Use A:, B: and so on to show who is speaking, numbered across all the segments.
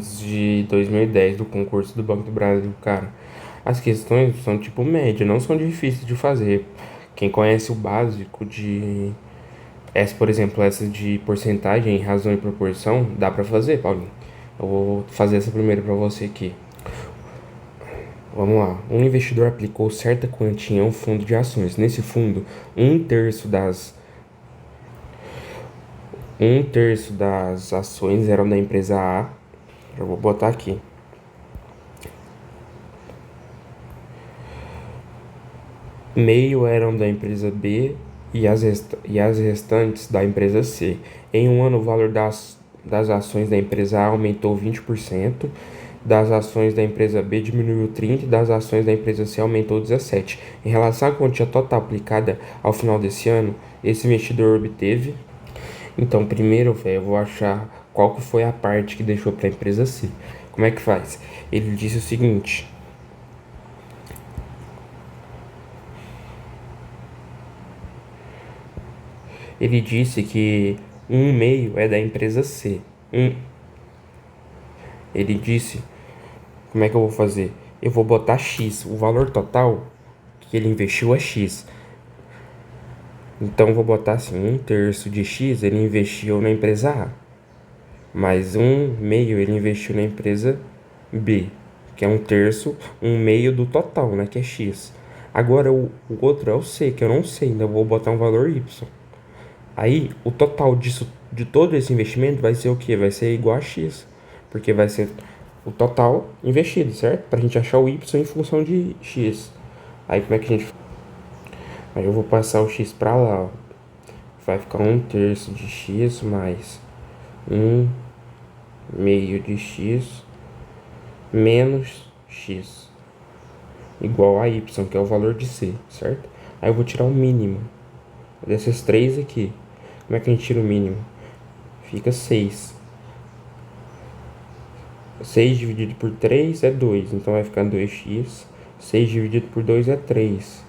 A: questões de 2010 do concurso do Banco do Brasil, cara. As questões são tipo média, não são difíceis de fazer. Quem conhece o básico de essa, por exemplo, essa de porcentagem, razão e proporção, dá pra fazer, Paulinho. Eu vou fazer essa primeira pra você aqui. Vamos lá. Um investidor aplicou certa quantia em um fundo de ações. Nesse fundo, um terço das ações eram da empresa A. Eu vou botar aqui. Meio eram da empresa B e as restantes da empresa C. Em um ano, o valor das ações da empresa A aumentou 20%, das ações da empresa B diminuiu 30% e das ações da empresa C aumentou 17%. Em relação à quantia total aplicada ao final desse ano, esse investidor obteve. Então, primeiro, velho, eu vou achar qual que foi a parte que deixou para a empresa C. Como é que faz? Ele disse o seguinte: ele disse que um meio é da empresa C. Ele disse, como é que eu vou fazer? Eu vou botar X, o valor total que ele investiu é X. Então eu vou botar assim, um terço de X ele investiu na empresa A, mais um meio ele investiu na empresa B, que é um terço, um meio do total, né, que é X. Agora o outro é o C, que eu não sei, ainda vou botar um valor Y. Aí o total disso, de todo esse investimento vai ser o quê? Vai ser igual a X, porque vai ser o total investido, certo? Pra gente achar o Y em função de X. Aí como é que a gente... Aí eu vou passar o X pra lá, ó. Vai ficar um terço de X mais um meio de X menos X igual a Y, que é o valor de C, certo? Aí eu vou tirar o mínimo desses três aqui. Como é que a gente tira o mínimo? Fica 6. 6 dividido por 3 é 2, então vai ficar 2x. 6 dividido por 2 é 3.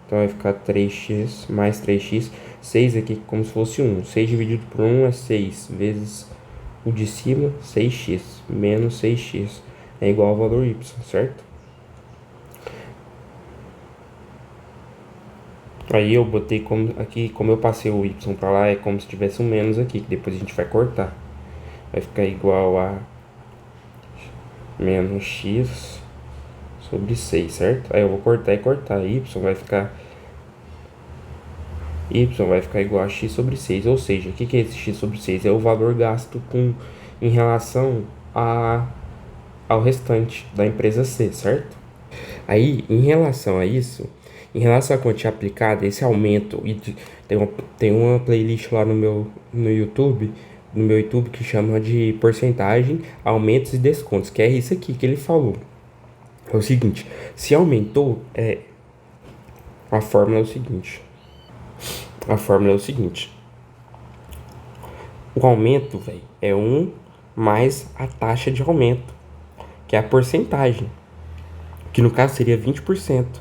A: Então vai ficar 3x mais 3x. 6 aqui como se fosse 1. 6 dividido por 1 é 6 vezes o de cima, 6x. Menos 6x é igual ao valor y, certo? Aí eu botei aqui, como eu passei o y pra lá, é como se tivesse um menos aqui, que depois a gente vai cortar. Vai ficar igual a menos x sobre 6, certo? Aí eu vou cortar e cortar. Y vai ficar igual a x sobre 6. Ou seja, o que é esse x sobre 6? É o valor gasto em relação ao restante da empresa C, certo? Aí, em relação a isso, em relação à quantia aplicada, esse aumento, tem uma playlist lá no YouTube, que chama de porcentagem, aumentos e descontos, que é isso aqui que ele falou. É o seguinte, se aumentou, a fórmula é o seguinte. O aumento, velho, é 1 mais a taxa de aumento, que é a porcentagem, que no caso seria 20%.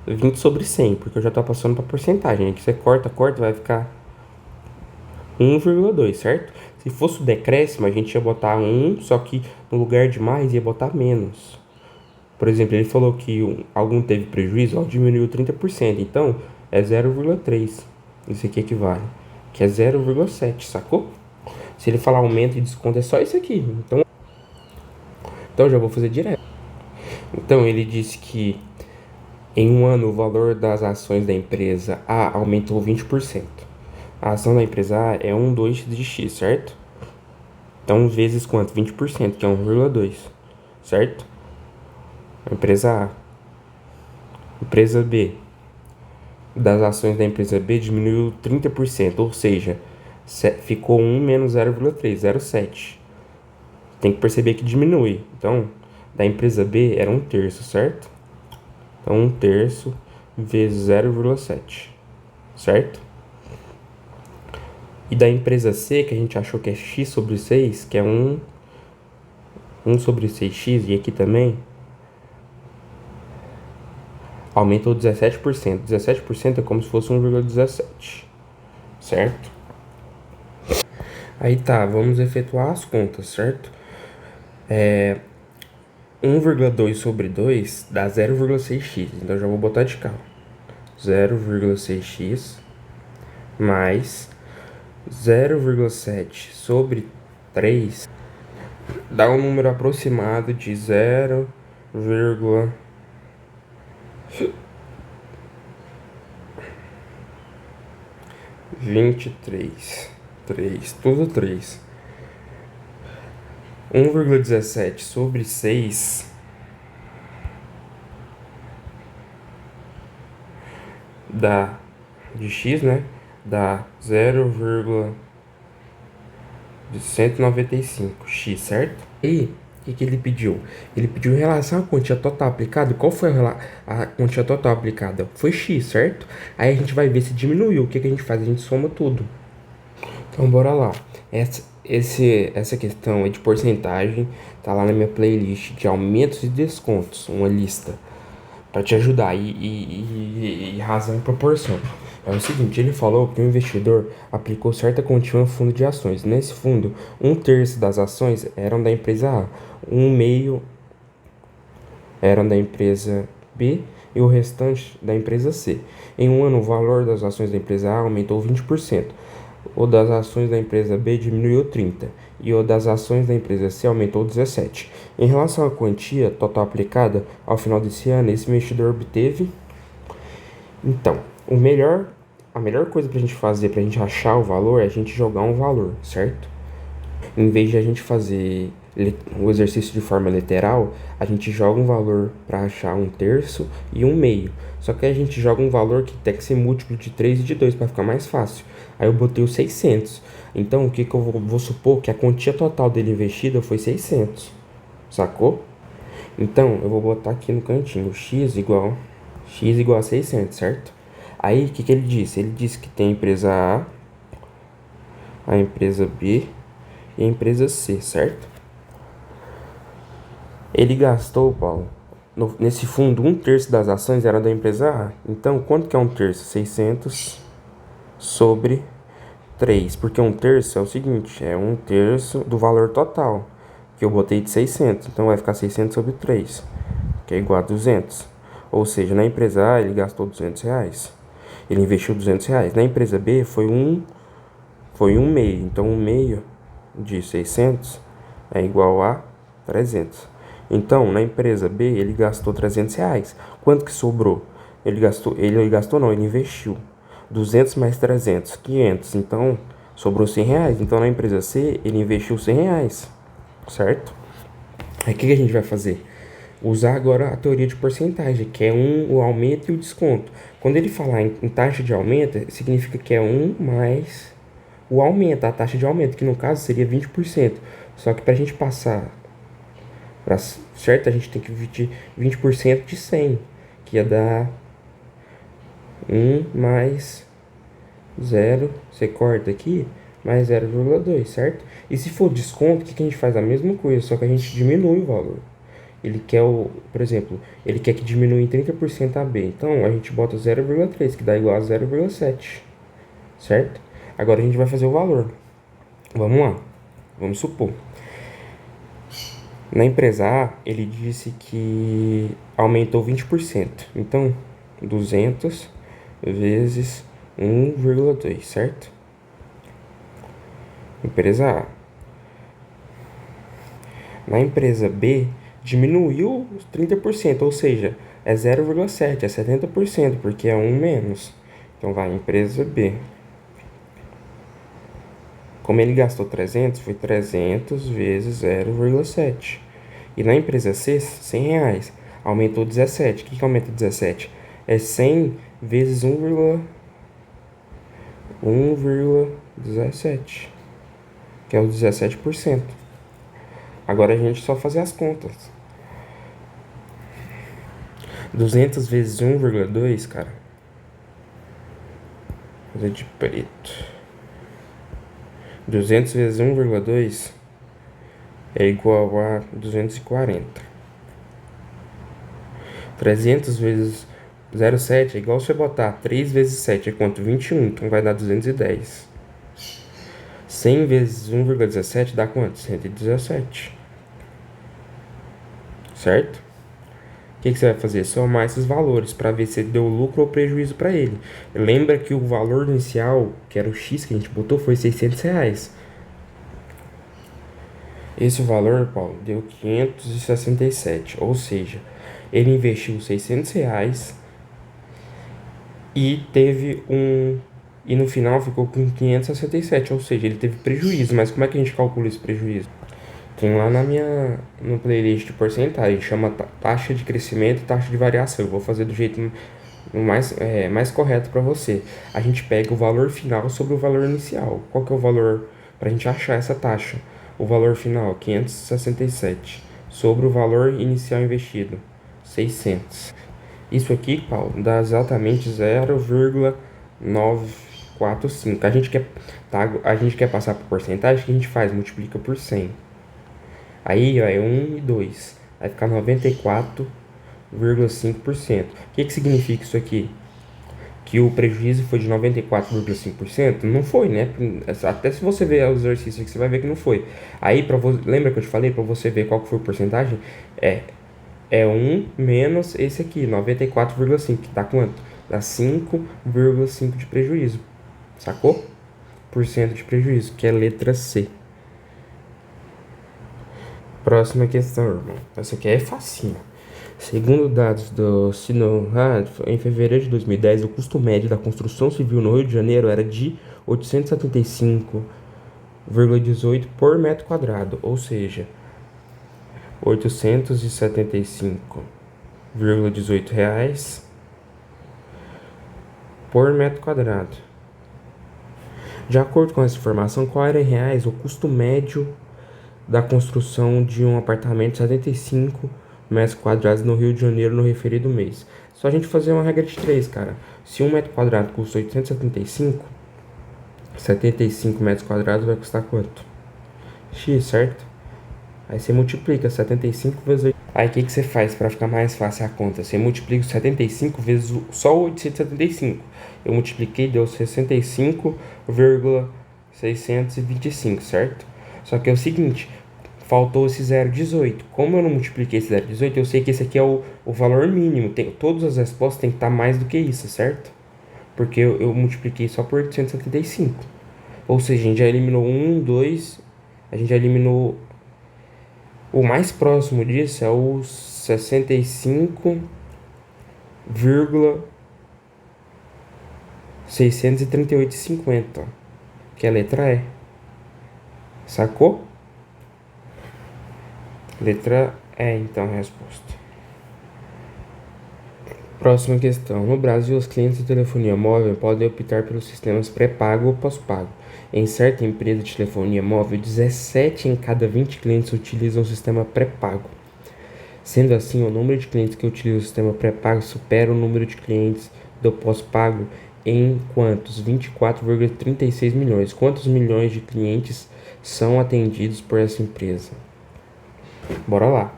A: 20 sobre 100, porque eu já tô passando para porcentagem. Aqui você corta, vai ficar 1,2, certo? Se fosse o decréscimo, a gente ia botar 1, só que no lugar de mais ia botar menos. Por exemplo, ele falou que algum teve prejuízo, ó, diminuiu 30%, então é 0,3. Isso aqui equivale, que é 0,7, sacou? Se ele falar aumento e desconto, é só isso aqui. Então eu já vou fazer direto. Então ele disse que em um ano, o valor das ações da empresa A aumentou 20%. A ação da empresa A é 1,2 de X, certo? Então, vezes quanto? 20%, que é 1,2, certo? A empresa A. Empresa B. Das ações da empresa B diminuiu 30%, ou seja, ficou 1 menos 0,3, 0,7. Tem que perceber que diminui. Então, da empresa B era 1/3, certo? Então, 1/3 vezes 0,7, certo? E da empresa C, que a gente achou que é x sobre 6, que é 1 sobre 6x, e aqui também, aumentou 17%. 17% é como se fosse 1,17, certo? Aí tá, vamos efetuar as contas, certo? 1,2 sobre 2 dá 0,6x. Então eu já vou botar de cá. 0,6x mais 0,7 sobre 3 dá um número aproximado de 0,23. 3, tudo 3. 1,17 sobre 6 dá de x, né? Dá 0,195x, certo? E o que ele pediu? Ele pediu em relação à quantia total aplicada. Qual foi a quantia total aplicada? Foi x, certo? Aí a gente vai ver se diminuiu. O que a gente faz? A gente soma tudo. Então bora lá. Essa questão é de porcentagem, tá lá na minha playlist de aumentos e descontos, uma lista para te ajudar e razão e proporção. É o seguinte, ele falou que o investidor aplicou certa quantia no fundo de ações. Nesse fundo, 1/3 das ações eram da empresa A, 1/2 eram da empresa B e o restante da empresa C. Em um ano, o valor das ações da empresa A aumentou 20%. O das ações da empresa B diminuiu 30% e o das ações da empresa C aumentou 17%. Em relação à quantia total aplicada, ao final desse ano, esse investidor obteve... Então, a melhor coisa para a gente fazer, para a gente achar o valor, é a gente jogar um valor, certo? Em vez de a gente fazer o exercício de forma literal, a gente joga um valor para achar 1/3 e 1/2. Só que a gente joga um valor que tem que ser múltiplo de 3 e de 2 para ficar mais fácil. Aí eu botei o 600. Então o que eu vou supor que a quantia total dele investida foi 600. Sacou? Então eu vou botar aqui no cantinho x igual a 600, certo? Aí o que ele disse? Ele disse que tem a empresa a empresa B e a empresa C, certo? Ele gastou, Paulo, nesse fundo, 1/3 das ações era da empresa A. Então, quanto que é 1/3? 600 sobre 3. Porque 1/3 é o seguinte, é 1/3 do valor total, que eu botei de 600. Então, vai ficar 600 sobre 3, que é igual a 200. Ou seja, na empresa A, ele gastou R$200. Ele investiu R$200. Na empresa B, foi um meio. Então, 1/2 de 600 é igual a 300. Então, na empresa B, ele gastou R$300. Quanto que sobrou? Ele investiu 200 mais 300, 500. Então, sobrou R$100. Então, na empresa C, ele investiu R$100, certo? Aí, o que a gente vai fazer? Usar agora a teoria de porcentagem, que é o aumento e o desconto. Quando ele falar em taxa de aumento, significa que é 1 mais o aumento, a taxa de aumento, que no caso seria 20%. Só que para a gente passar para certo, a gente tem que dividir 20% de 100, que ia dar 1 mais 0, você corta aqui, mais 0,2, certo? E se for desconto, o que a gente faz? A mesma coisa, só que a gente diminui o valor. Ele quer, por exemplo, ele quer que diminua em 30% a B. Então, a gente bota 0,3, que dá igual a 0,7, certo? Agora a gente vai fazer o valor. Vamos lá. Vamos supor. Na empresa A, ele disse que aumentou 20%. Então, 200 vezes 1,2, certo? Empresa A. Na empresa B, diminuiu 30%, ou seja, é 0,7, é 70%, porque é 1 menos. Então, vai, empresa B. Como ele gastou 300, foi 300 vezes 0,7. E na empresa C, R$100, aumentou 17. O que aumenta 17? É 100 vezes 1,17, que é o 17%. Agora a gente só fazer as contas. 200 vezes 1,2, cara. Vou fazer de preto. 200 vezes 1,2 é igual a 240. 300 vezes 0,7 é igual você botar 3 vezes 7 é quanto? 21, então vai dar 210. 100 vezes 1,17 dá quanto? 117. certo? O que você vai fazer? Somar esses valores para ver se deu lucro ou prejuízo para ele. Lembra que o valor inicial, que era o X que a gente botou, foi R$ 600. Esse valor, Paulo, deu 567. Ou seja, ele investiu R$ 600 e teve um. E no final ficou com 567. Ou seja, ele teve prejuízo. Mas como é que a gente calcula esse prejuízo? Tem lá no playlist de porcentagem, chama taxa de crescimento e taxa de variação. Eu vou fazer do jeito mais correto para você. A gente pega o valor final sobre o valor inicial. Qual que é o valor para a gente achar essa taxa? O valor final, 567, sobre o valor inicial investido, 600. Isso aqui, Paulo, dá exatamente 0,945. A gente quer passar por porcentagem, o que a gente faz? Multiplica por 100. Aí, ó, é 1 e 2. Vai ficar 94,5%. O que significa isso aqui? Que o prejuízo foi de 94,5%? Não foi, né? Até se você ver o exercício aqui, você vai ver que não foi. Aí, lembra que eu te falei? Para você ver qual que foi a porcentagem? É 1 menos esse aqui, 94,5%. Que dá quanto? Dá 5,5% de prejuízo. Sacou? Por cento de prejuízo, que é a letra C. Próxima questão, irmão. Essa aqui é facinho. Segundo dados do Sinorad, em fevereiro de 2010, o custo médio da construção civil no Rio de Janeiro era de 875,18 por metro quadrado, ou seja, 875,18 reais por metro quadrado. De acordo com essa informação, qual era em reais o custo médio da construção de um apartamento de 75 metros quadrados no Rio de Janeiro no referido mês? Só a gente fazer uma regra de 3, cara. Se um metro quadrado custa 875, 75 metros quadrados vai custar quanto? X, certo? Aí você multiplica 75 vezes 8. Aí o que você faz para ficar mais fácil a conta? Você multiplica 75 vezes só 875. Eu multipliquei, deu 65,625, certo? Só que é o seguinte, faltou esse 0,18. Como eu não multipliquei esse 0,18, eu sei que esse aqui é o valor mínimo. Todas as respostas tem que estar mais do que isso, certo? Porque eu multipliquei só por 875. Ou seja, a gente já eliminou 1, 2, a gente já eliminou. O mais próximo disso é o 65,638,50, que é a letra E. Sacou? Letra E, então, a resposta. Próxima questão. No Brasil, os clientes de telefonia móvel podem optar pelos sistemas pré-pago ou pós-pago. Em certa empresa de telefonia móvel, 17 em cada 20 clientes utilizam o sistema pré-pago. Sendo assim, o número de clientes que utilizam o sistema pré-pago supera o número de clientes do pós-pago em quantos? 24,36 milhões. Quantos milhões de clientes são atendidos por essa empresa? Bora lá.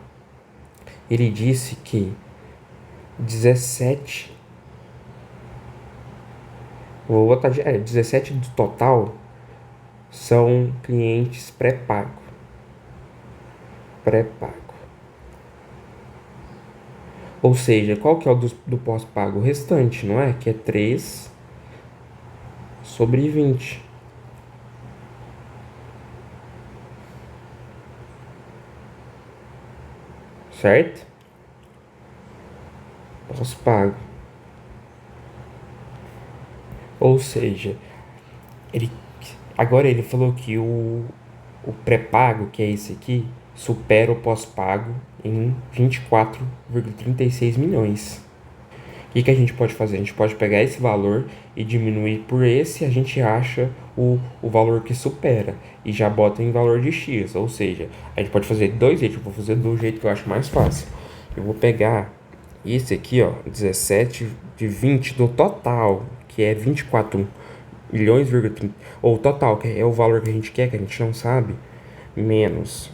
A: Ele disse que 17. Vou botar 17 do total são clientes pré-pago. Ou seja, qual que é o do pós-pago? O restante, não é? Que é 3 sobre 20. Certo? Pós-pago. Ou seja, agora ele falou que o pré-pago, que é esse aqui, supera o pós-pago em 24,36 milhões. O que a gente pode fazer? A gente pode pegar esse valor e diminuir por esse, a gente acha o valor que supera e já bota em valor de X. Ou seja, a gente pode fazer de dois jeitos. Eu vou fazer do jeito que eu acho mais fácil. Eu vou pegar esse aqui, ó, 17 de 20 do total, que é 24 milhões, ou total, que é o valor que a gente quer, que a gente não sabe, menos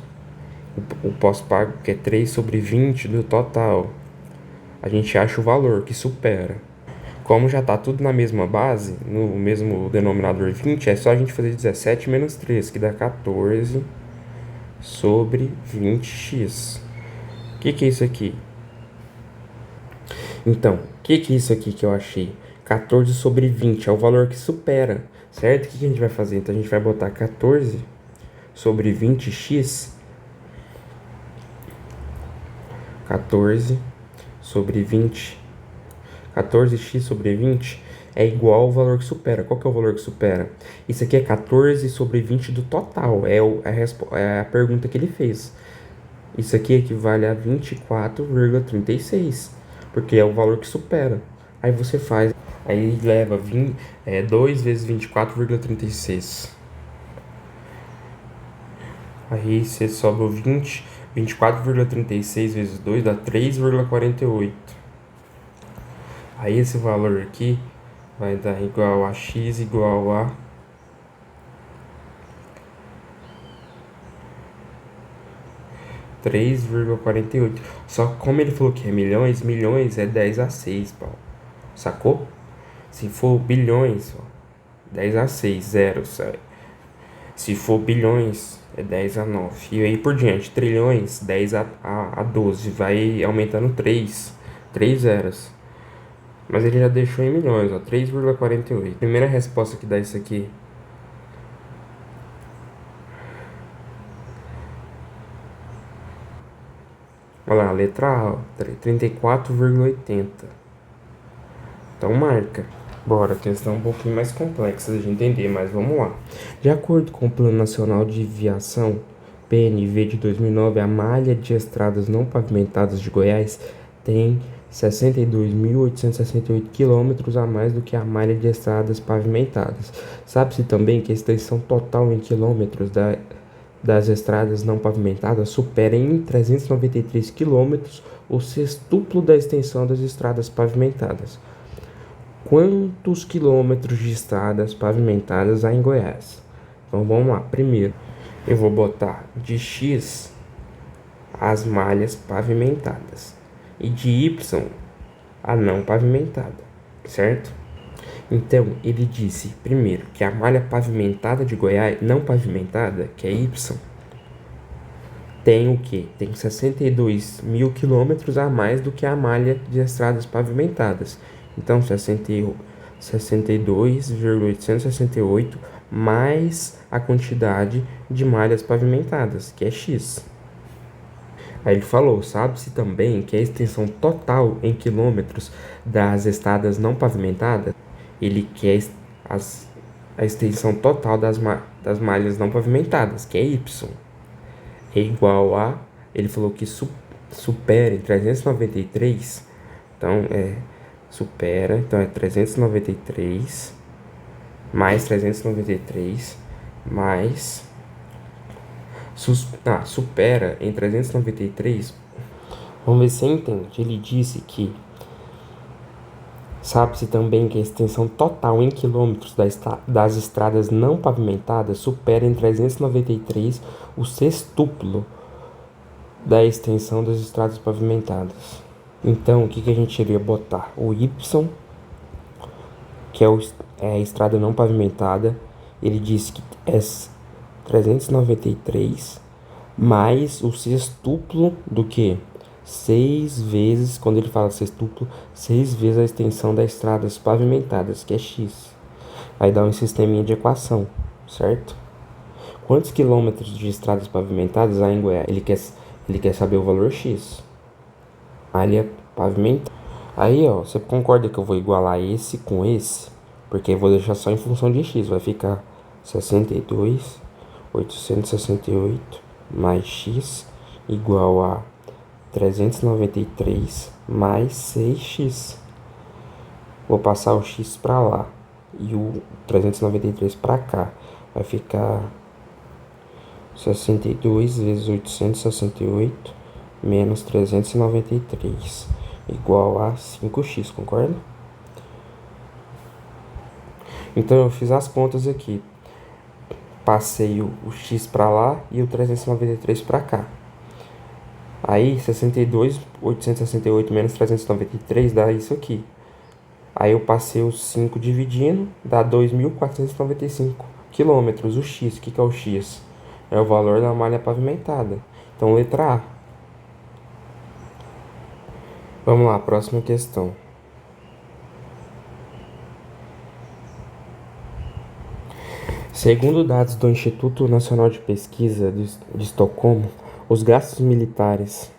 A: o pós-pago, que é 3 sobre 20 do total. A gente acha o valor que supera. Como já está tudo na mesma base, no mesmo denominador 20, é só a gente fazer 17 menos 3, que dá 14 sobre 20x. que é isso aqui? Então, o que é isso aqui que eu achei? 14 sobre 20 é o valor que supera, certo? O que a gente vai fazer? Então, a gente vai botar 14 sobre 20x. 14 sobre 20. 14x sobre 20 é igual ao valor que supera. Qual que é o valor que supera? Isso aqui é 14 sobre 20 do total. É a pergunta que ele fez. Isso aqui equivale a 24,36. Porque é o valor que supera. Aí você faz. Aí leva 2 vezes 24,36. Aí você sobra o 24,36 vezes 2 dá 3,48. Aí esse valor aqui vai dar igual a x igual a 3,48. Só que como ele falou que é milhões, milhões é 10 a 6, Paulo. Sacou? Se for bilhões, ó, 10 a 6, zero, sabe? Se for bilhões, é 10 a 9. E aí por diante, trilhões, 10 a 12. Vai aumentando 3 zeros. Mas ele já deixou em milhões, ó, 3,48. Primeira resposta que dá isso aqui. Olha lá, letra A, ó, 34,80. Então marca. Bora, questão um pouquinho mais complexa de entender, mas vamos lá. De acordo com o Plano Nacional de Viação, PNV de 2009, a malha de estradas não pavimentadas de Goiás tem 62.868 quilômetros a mais do que a malha de estradas pavimentadas. Sabe-se também que a extensão total em quilômetros das estradas não pavimentadas supera em 393 quilômetros o sextuplo da extensão das estradas pavimentadas. Quantos quilômetros de estradas pavimentadas há em Goiás? Então vamos lá. Primeiro, eu vou botar de X as malhas pavimentadas e de Y a não pavimentada, certo? Então ele disse primeiro que a malha pavimentada de Goiás, não pavimentada, que é Y, tem o quê? Tem 62 mil quilômetros a mais do que a malha de estradas pavimentadas. Então, 62,868 mais a quantidade de malhas pavimentadas, que é X. Aí ele falou, sabe-se também que a extensão total em quilômetros das estradas não pavimentadas, ele quer a extensão total das malhas não pavimentadas, que é Y, é igual a, ele falou que supera em 393, então supera, então é 393 mais 393 mais supera em 393. Vamos ver se você entende. Ele disse que sabe-se também que a extensão total em quilômetros das estradas não pavimentadas supera em 393 o sextuplo da extensão das estradas pavimentadas. Então, o que a gente iria botar? O Y, que é a estrada não pavimentada, ele disse que é 393 mais o sextuplo do que? 6 vezes, quando ele fala sextuplo, 6 vezes a extensão das estradas pavimentadas, que é X. Vai dar um sisteminha de equação, certo? Quantos quilômetros de estradas pavimentadas há em Goiás? Ele quer saber o valor X. Malha pavimentada. Aí, ó, você concorda que eu vou igualar esse com esse? Porque eu vou deixar só em função de X. Vai ficar 62.868 mais X igual a 393 mais 6x. Vou passar o x para lá e o 393 para cá. Vai ficar 62 vezes 868 menos 393 igual a 5x, concorda? Então eu fiz as contas aqui. Passei o x para lá e o 393 para cá. Aí 62.868 menos 393 dá isso aqui. Aí eu passei os 5 dividindo, dá 2.495 quilômetros. O X, o que é o X? É o valor da malha pavimentada. Então letra A. Vamos lá, próxima questão. Segundo dados do Instituto Nacional de Pesquisa de Estocolmo, os gastos militares.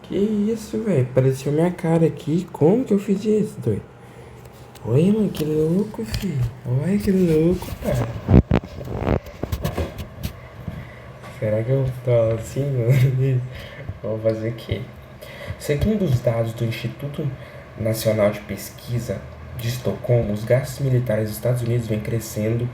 A: Que isso, velho? Apareceu minha cara aqui. Como que eu fiz isso, doido? Olha, mano, que louco, filho. Olha que louco, cara. Será que eu tô assim, mano? Vou fazer o quê? Segundo os dados do Instituto Nacional de Pesquisa de Estocolmo, os gastos militares dos Estados Unidos vêm crescendo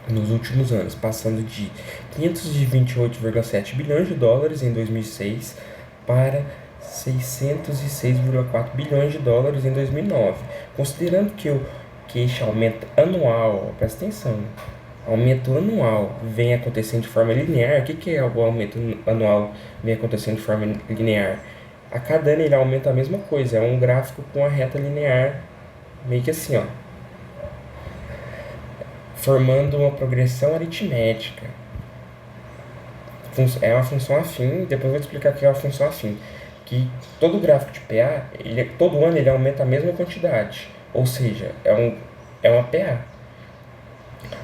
A: nos últimos anos, passando de 528,7 bilhões de dólares em 2006 para 606,4 bilhões de dólares em 2009. Considerando que este aumento anual, presta atenção, aumento anual vem acontecendo de forma linear. O que é o aumento anual vem acontecendo de forma linear? A cada ano ele aumenta a mesma coisa, é um gráfico com a reta linear, meio que assim, ó, formando uma progressão aritmética. É uma função afim, depois eu vou te explicar o que é uma função afim. Que todo gráfico de PA, todo ano ele aumenta a mesma quantidade, ou seja, é uma PA.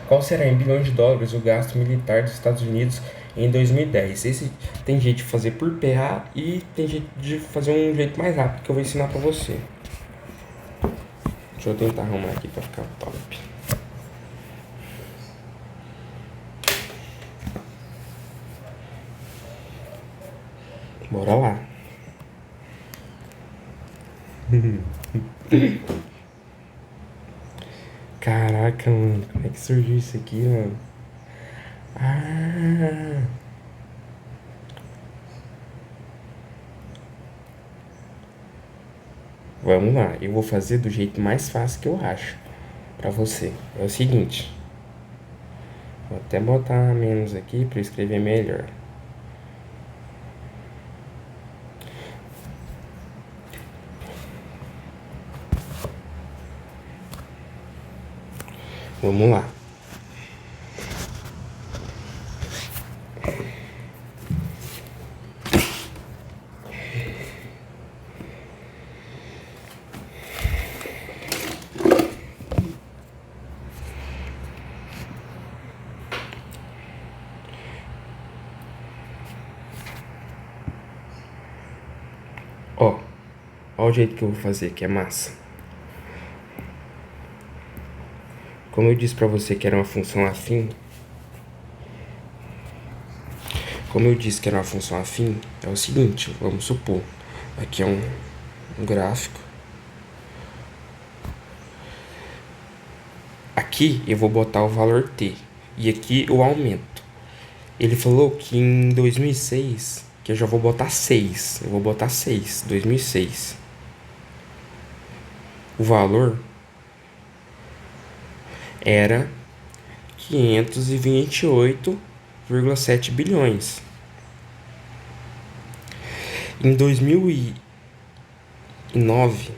A: Qual será em bilhões de dólares o gasto militar dos Estados Unidos em 2010? Tem jeito de fazer por PA e tem jeito de fazer um jeito mais rápido que eu vou ensinar pra você. Deixa eu tentar arrumar aqui pra ficar top. Bora lá. Caraca, mano, como é que surgiu isso aqui, mano? Ah, vamos lá, eu vou fazer do jeito mais fácil que eu acho pra você. É o seguinte, vou até botar menos aqui pra eu escrever melhor. Vamos lá. Ó, ó o jeito que eu vou fazer, que é massa. Como eu disse pra você que era uma função afim, é o seguinte, vamos supor, aqui é um gráfico. Aqui eu vou botar o valor T e aqui o aumento. Ele falou que em 2006, que eu já vou botar 6, 2006. O valor era 528,7 bilhões. Em 2009,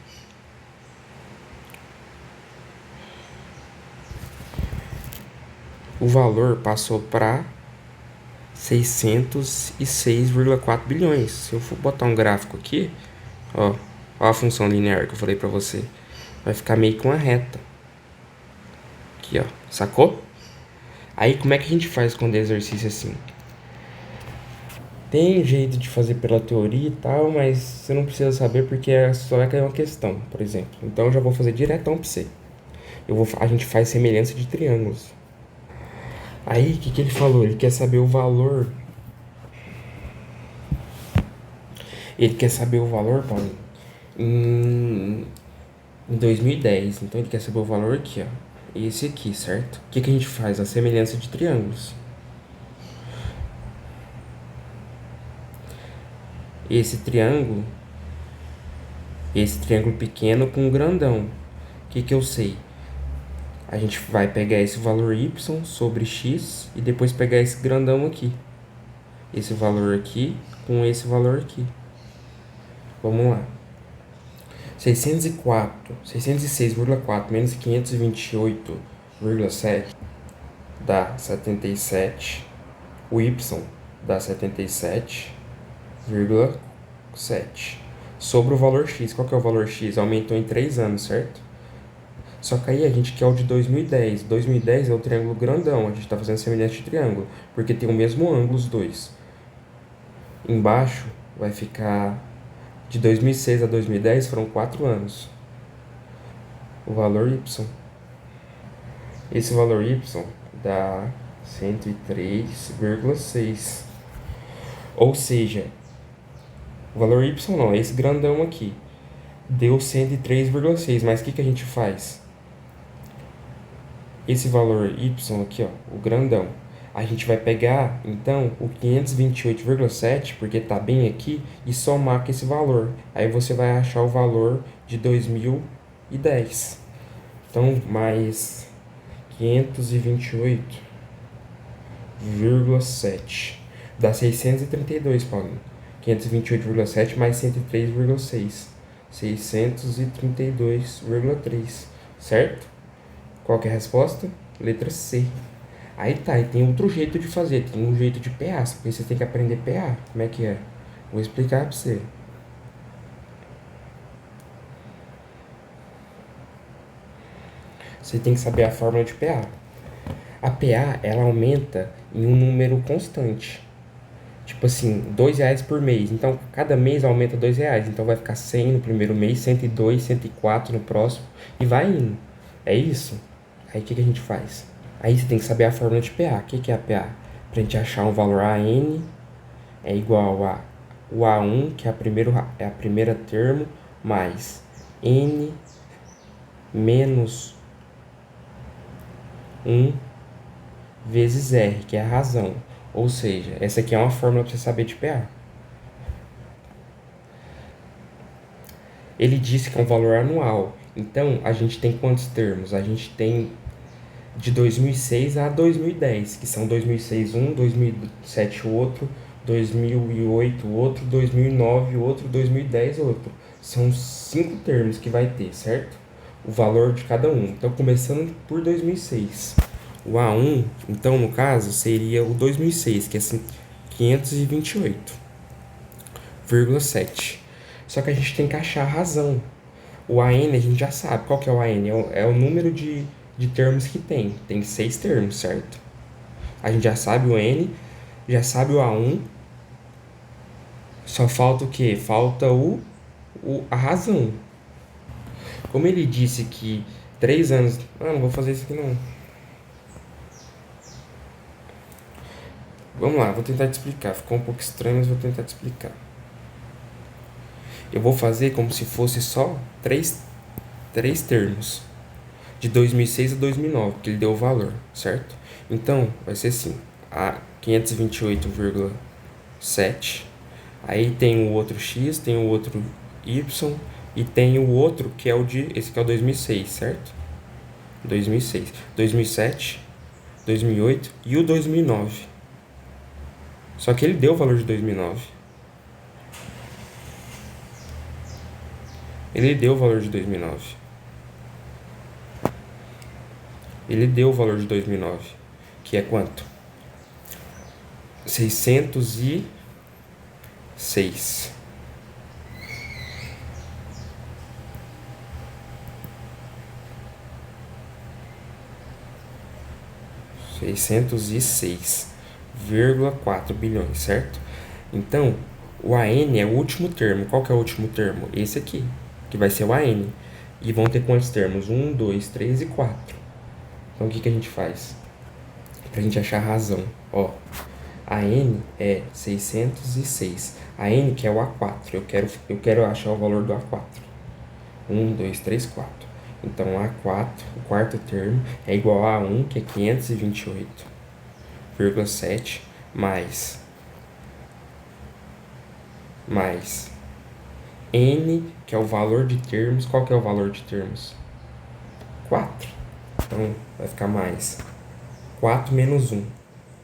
A: o valor passou para 606,4 bilhões. Se eu for botar um gráfico aqui, ó a função linear que eu falei para você, vai ficar meio que uma reta. Aqui, ó, sacou? Aí como é que a gente faz quando é exercício assim? Tem jeito de fazer pela teoria e tal, mas você não precisa saber porque só vai cair uma questão, por exemplo. Então eu já vou fazer diretão pra você. A gente faz semelhança de triângulos. Aí, o que ele falou? Ele quer saber o valor. Paulo, em 2010. Então ele quer saber o valor aqui, ó. Esse aqui, certo? O que a gente faz? A semelhança de triângulos. Esse triângulo pequeno com um grandão. O que eu sei? A gente vai pegar esse valor y sobre x e depois pegar esse grandão aqui. Esse valor aqui com esse valor aqui. Vamos lá. 606,4 menos 528,7 dá 77. O y dá 77,7. sobre o valor X. Qual que é o valor X? Aumentou em 3 anos, certo? Só que aí a gente quer o de 2010. 2010 é o triângulo grandão, a gente está fazendo semelhante de triângulo, porque tem o mesmo ângulo os dois. Embaixo vai ficar de 2006 a 2010 foram 4 anos. O valor Y. Esse valor Y dá 103,6. Ou seja, o valor Y não, é esse grandão aqui. Deu 103,6. Mas o que a gente faz? Esse valor Y aqui, ó, o grandão, a gente vai pegar, então, o 528,7, porque está bem aqui, e somar com esse valor. Aí você vai achar o valor de 2010. Então, mais 528,7 dá 632, Paulinho. 528,7 mais 103,6. 632,3, certo? Qual que é a resposta? Letra C. Aí tá, e tem outro jeito de fazer, tem um jeito de PA, porque você tem que aprender PA. Como é que é? Vou explicar pra você. Você tem que saber a fórmula de PA. A PA, ela aumenta em um número constante. Tipo assim, R$ 2 por mês. Então, cada mês aumenta R$ 2. Então, vai ficar 100 no primeiro mês, 102, 104 no próximo. E vai indo. É isso? Aí, o que a gente faz? Aí, você tem que saber a fórmula de PA. O que é a PA? Pra gente achar um valor AN é igual a o A1, que é a primeira termo, mais N menos 1 vezes R, que é a razão. Ou seja, essa aqui é uma fórmula para você saber de PA. Ele disse que é um valor anual. Então, a gente tem quantos termos? A gente tem de 2006 a 2010, que são 2006 um, 2007 outro, 2008 outro, 2009 outro, 2010 outro. São 5 termos que vai ter, certo? O valor de cada um. Então, começando por 2006. O A1, então, no caso, seria o 2006, que é 528,7. Só que a gente tem que achar a razão. O AN a gente já sabe. Qual que é o AN? É o número de termos que tem. Tem 6 termos, certo? A gente já sabe o N, já sabe o A1. Só falta o quê? Falta a razão. Como ele disse que 3 anos... não vou fazer isso aqui não. Vamos lá, vou tentar te explicar. Ficou um pouco estranho, mas vou tentar te explicar. Eu vou fazer como se fosse só três termos. De 2006 a 2009, que ele deu o valor, certo? Então, vai ser assim. A 528,7. Aí tem o outro X, tem o outro Y. E tem o outro que é esse que é o 2006, certo? 2006. 2007, 2008 e o 2009. Só que ele deu o valor de 2009. Ele deu o valor de 2009. Ele deu o valor de 2009. Que é quanto? 606. 606,4 bilhões, certo? Então, o AN é o último termo. Qual que é o último termo? Esse aqui, que vai ser o AN. E vão ter quantos termos? 1, 2, 3 e 4. Então, o que a gente faz? Pra gente achar a razão. Ó, a N é 606. A N que é o A4. Eu quero achar o valor do A4. 1, 2, 3, 4. Então, A4, o quarto termo, é igual a 1, que é 528,7, mais N, que é o valor de termos. Qual que é o valor de termos? 4. Então, vai ficar mais 4 menos 1,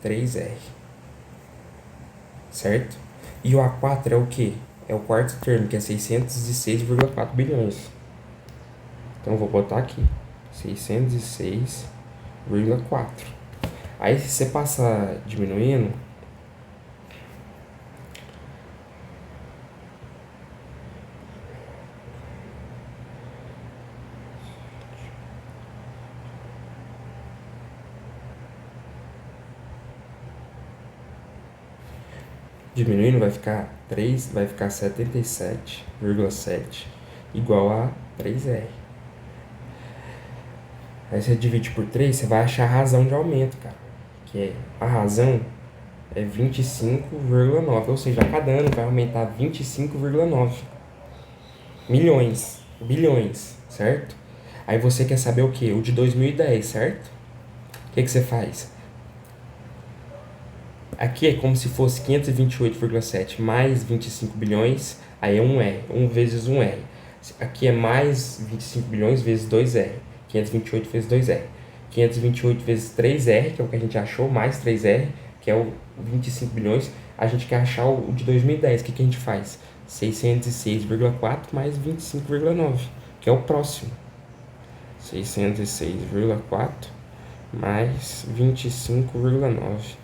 A: 3R. Certo? E o A4 é o quê? É o quarto termo, que é 606,4 bilhões. Então, eu vou botar aqui. 606,4. Aí, se você passar diminuindo... Diminuindo vai ficar 3, vai ficar 77,7 igual a 3R. Aí você divide por 3, você vai achar a razão de aumento, cara. Que é, a razão é 25,9, ou seja, a cada ano vai aumentar 25,9 milhões, bilhões, certo? Aí você quer saber o que? O de 2010, certo? O que você faz? Aqui é como se fosse 528,7 mais 25 bilhões, aí é 1R, 1 vezes 1R. Aqui é mais 25 bilhões vezes 2R, 528 vezes 2R. 528 vezes 3R, que é o que a gente achou, mais 3R, que é o 25 bilhões. A gente quer achar o de 2010, o que a gente faz? 606,4 mais 25,9, que é o próximo. 606,4 mais 25,9.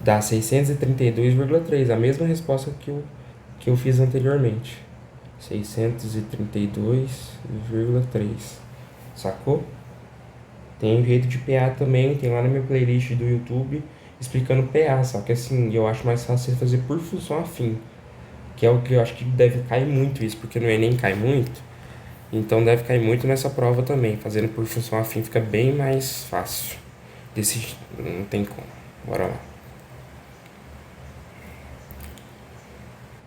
A: Dá 632,3, a mesma resposta que eu fiz anteriormente. 632,3. Sacou? Tem um jeito de PA também, tem lá na minha playlist do YouTube explicando PA, só que assim, eu acho mais fácil você fazer por função afim, que é o que eu acho que deve cair muito isso, porque no Enem cai muito, então deve cair muito nessa prova também. Fazendo por função afim fica bem mais fácil. Não tem como. Bora lá.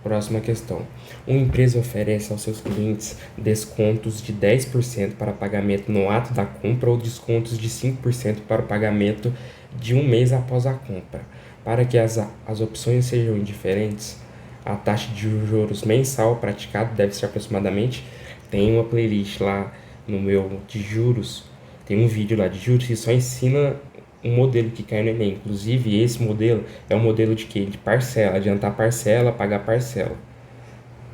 A: Próxima questão. Uma empresa oferece aos seus clientes descontos de 10% para pagamento no ato da compra ou descontos de 5% para o pagamento de um mês após a compra. Para que as opções sejam indiferentes, a taxa de juros mensal praticada deve ser aproximadamente. Tem uma playlist lá no meu de juros, tem um vídeo lá de juros que só ensina um modelo que cai no Enem. Inclusive, esse modelo é um modelo de quê? De parcela, adiantar parcela, pagar parcela.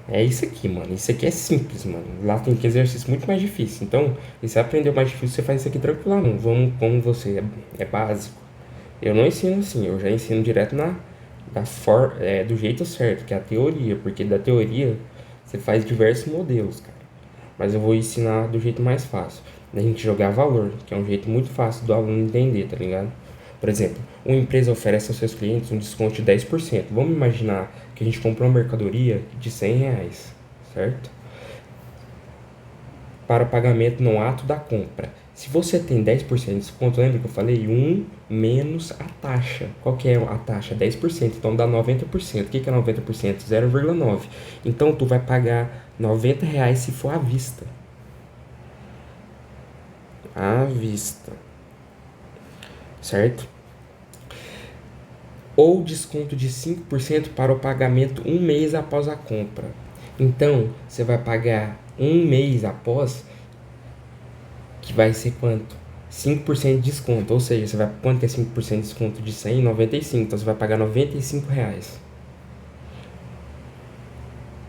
A: É isso aqui, mano. Isso aqui é simples, mano. Lá tem que exercício muito mais difícil. Então, se você aprendeu mais difícil, você faz isso aqui tranquilão. Vamos como você é básico. Eu não ensino assim, eu já ensino direto do jeito certo, que é a teoria, porque da teoria você faz diversos modelos, cara. Mas eu vou ensinar do jeito mais fácil. Da gente jogar valor, que é um jeito muito fácil do aluno entender, tá ligado? Por exemplo, uma empresa oferece aos seus clientes um desconto de 10%. Vamos imaginar que a gente comprou uma mercadoria de R$ 100, certo? Para pagamento no ato da compra. Se você tem 10% de desconto, lembra que eu falei? 1 menos a taxa. Qual que é a taxa? 10%, então dá 90%. O que é 90%? 0,9. Então tu vai pagar R$ 90 se for à vista. À vista. Certo? Ou desconto de 5% para o pagamento um mês após a compra. Então, você vai pagar um mês após, que vai ser quanto? 5% de desconto, ou seja, você vai, quanto que é 5% de desconto de 100? 95, então você vai pagar R$ 95. R$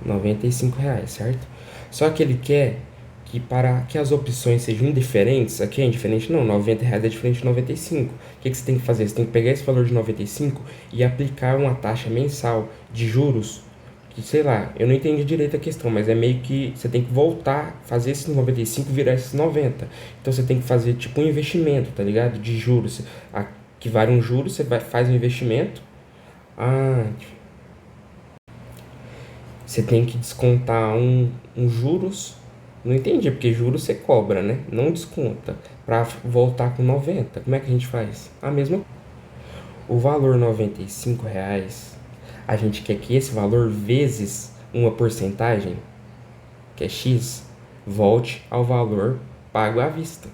A: 95, certo? Só que ele quer que para que as opções sejam indiferentes, aqui é indiferente não, R$ 90 é diferente de 95. O que você tem que fazer? Você tem que pegar esse valor de 95 e aplicar uma taxa mensal de juros, que sei lá, eu não entendi direito a questão, mas é meio que você tem que voltar, fazer esses 95 virar esses 90. Então você tem que fazer tipo um investimento, tá ligado? De juros. Que vale um juros, você faz um investimento. Você tem que descontar um juros. Não entendi, porque juros você cobra, né? Não desconta. Para voltar com 90. Como é que a gente faz? A mesma. O valor R$ 95, a gente quer que esse valor vezes uma porcentagem, que é X, volte ao valor pago à vista.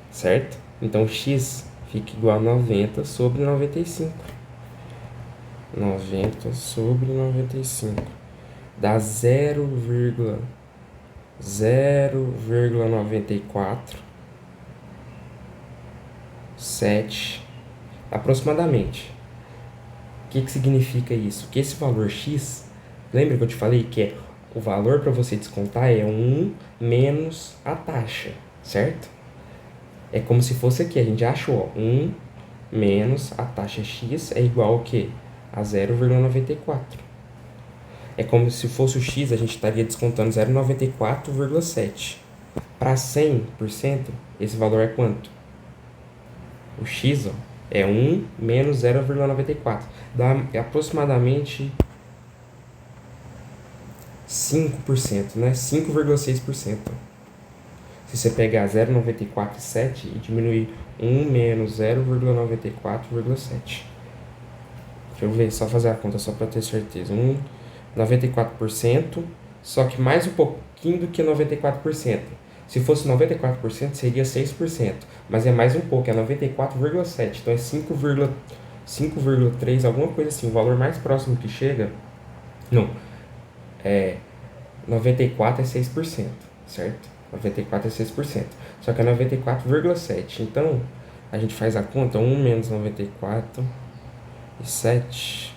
A: Certo? Então X fica igual a 90 sobre 95. 90 sobre 95 dá 0,094,7 aproximadamente. O que significa isso? Que esse valor X, lembra que eu te falei que é o valor para você descontar é 1 menos a taxa, certo? É como se fosse aqui, a gente já achou, ó, 1 menos a taxa X é igual ao quê? A 0,94. É como se fosse o X, a gente estaria descontando 0,94,7. Para 100%, esse valor é quanto? O x, ó, é 1 menos 0,94. Dá aproximadamente 5%, né? 5,6%. Se você pegar 0,94,7 e diminuir 1 menos 0,94,7. Deixa eu ver, só fazer a conta só para ter certeza. 94%, só que mais um pouquinho do que 94%. Se fosse 94%, seria 6%, mas é mais um pouco, é 94,7%. Então é 5,3, alguma coisa assim. O valor mais próximo que chega, não, é 94 é 6%, certo? 94 é 6%. Só que é 94,7%. Então, a gente faz a conta, 1 menos 94,7.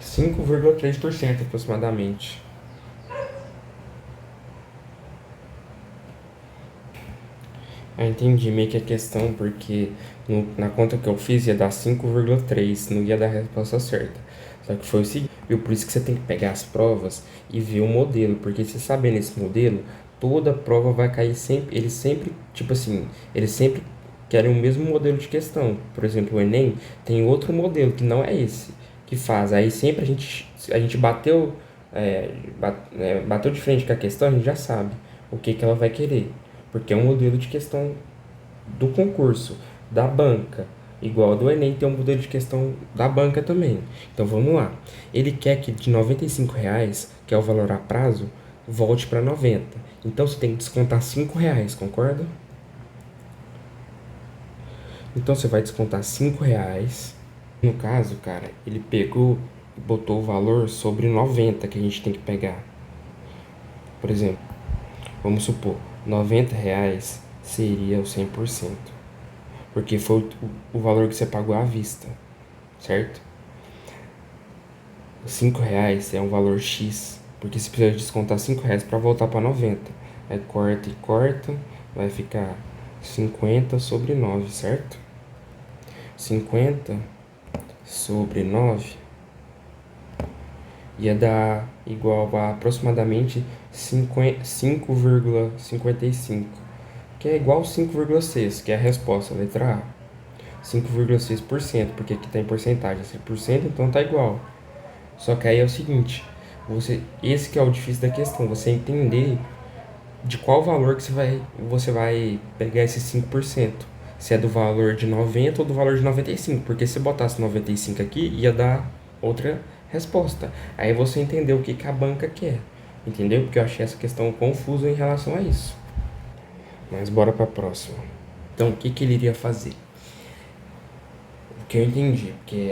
A: Cinco vírgula 3% aproximadamente. Eu entendi meio que a questão, porque na conta que eu fiz ia dar 5,3, não ia dar a resposta certa. Só que foi o seguinte, viu? Por isso que você tem que pegar as provas e ver o modelo, porque se sabendo esse modelo, toda prova vai cair sempre, eles sempre, tipo assim, eles sempre querem o mesmo modelo de questão. Por exemplo, o Enem tem outro modelo, que não é esse, que faz. Aí sempre a gente bateu, bateu de frente com a questão, a gente já sabe o que ela vai querer. Porque é um modelo de questão do concurso, da banca. Igual ao do Enem tem um modelo de questão da banca também. Então vamos lá. Ele quer que de R$ 95, que é o valor a prazo, volte para 90. Então você tem que descontar R$ 5, concorda? Então você vai descontar R$ 5. No caso, cara, ele pegou e botou o valor sobre 90 que a gente tem que pegar. Por exemplo, vamos supor, R$ 90 seria o 100%. Porque foi o valor que você pagou à vista, certo? R$ 5 é um valor X, porque você precisa descontar R$ 5 para voltar para 90. Aí corta e corta, vai ficar 50 sobre 9, certo? 50 sobre 9 ia dar igual a aproximadamente 5,55, que é igual 5,6, que é a resposta, letra A. 5,6%, porque aqui está em porcentagem, 100%, então tá igual. Só que aí é o seguinte, esse que é o difícil da questão, você entender de qual valor que você vai pegar esses 5%. Se é do valor de 90 ou do valor de 95, porque se botasse 95 aqui, ia dar outra resposta. Aí você entendeu o que a banca quer, entendeu? Porque eu achei essa questão confusa em relação a isso. Mas bora para a próxima. Então, o que ele iria fazer? O que eu entendi, porque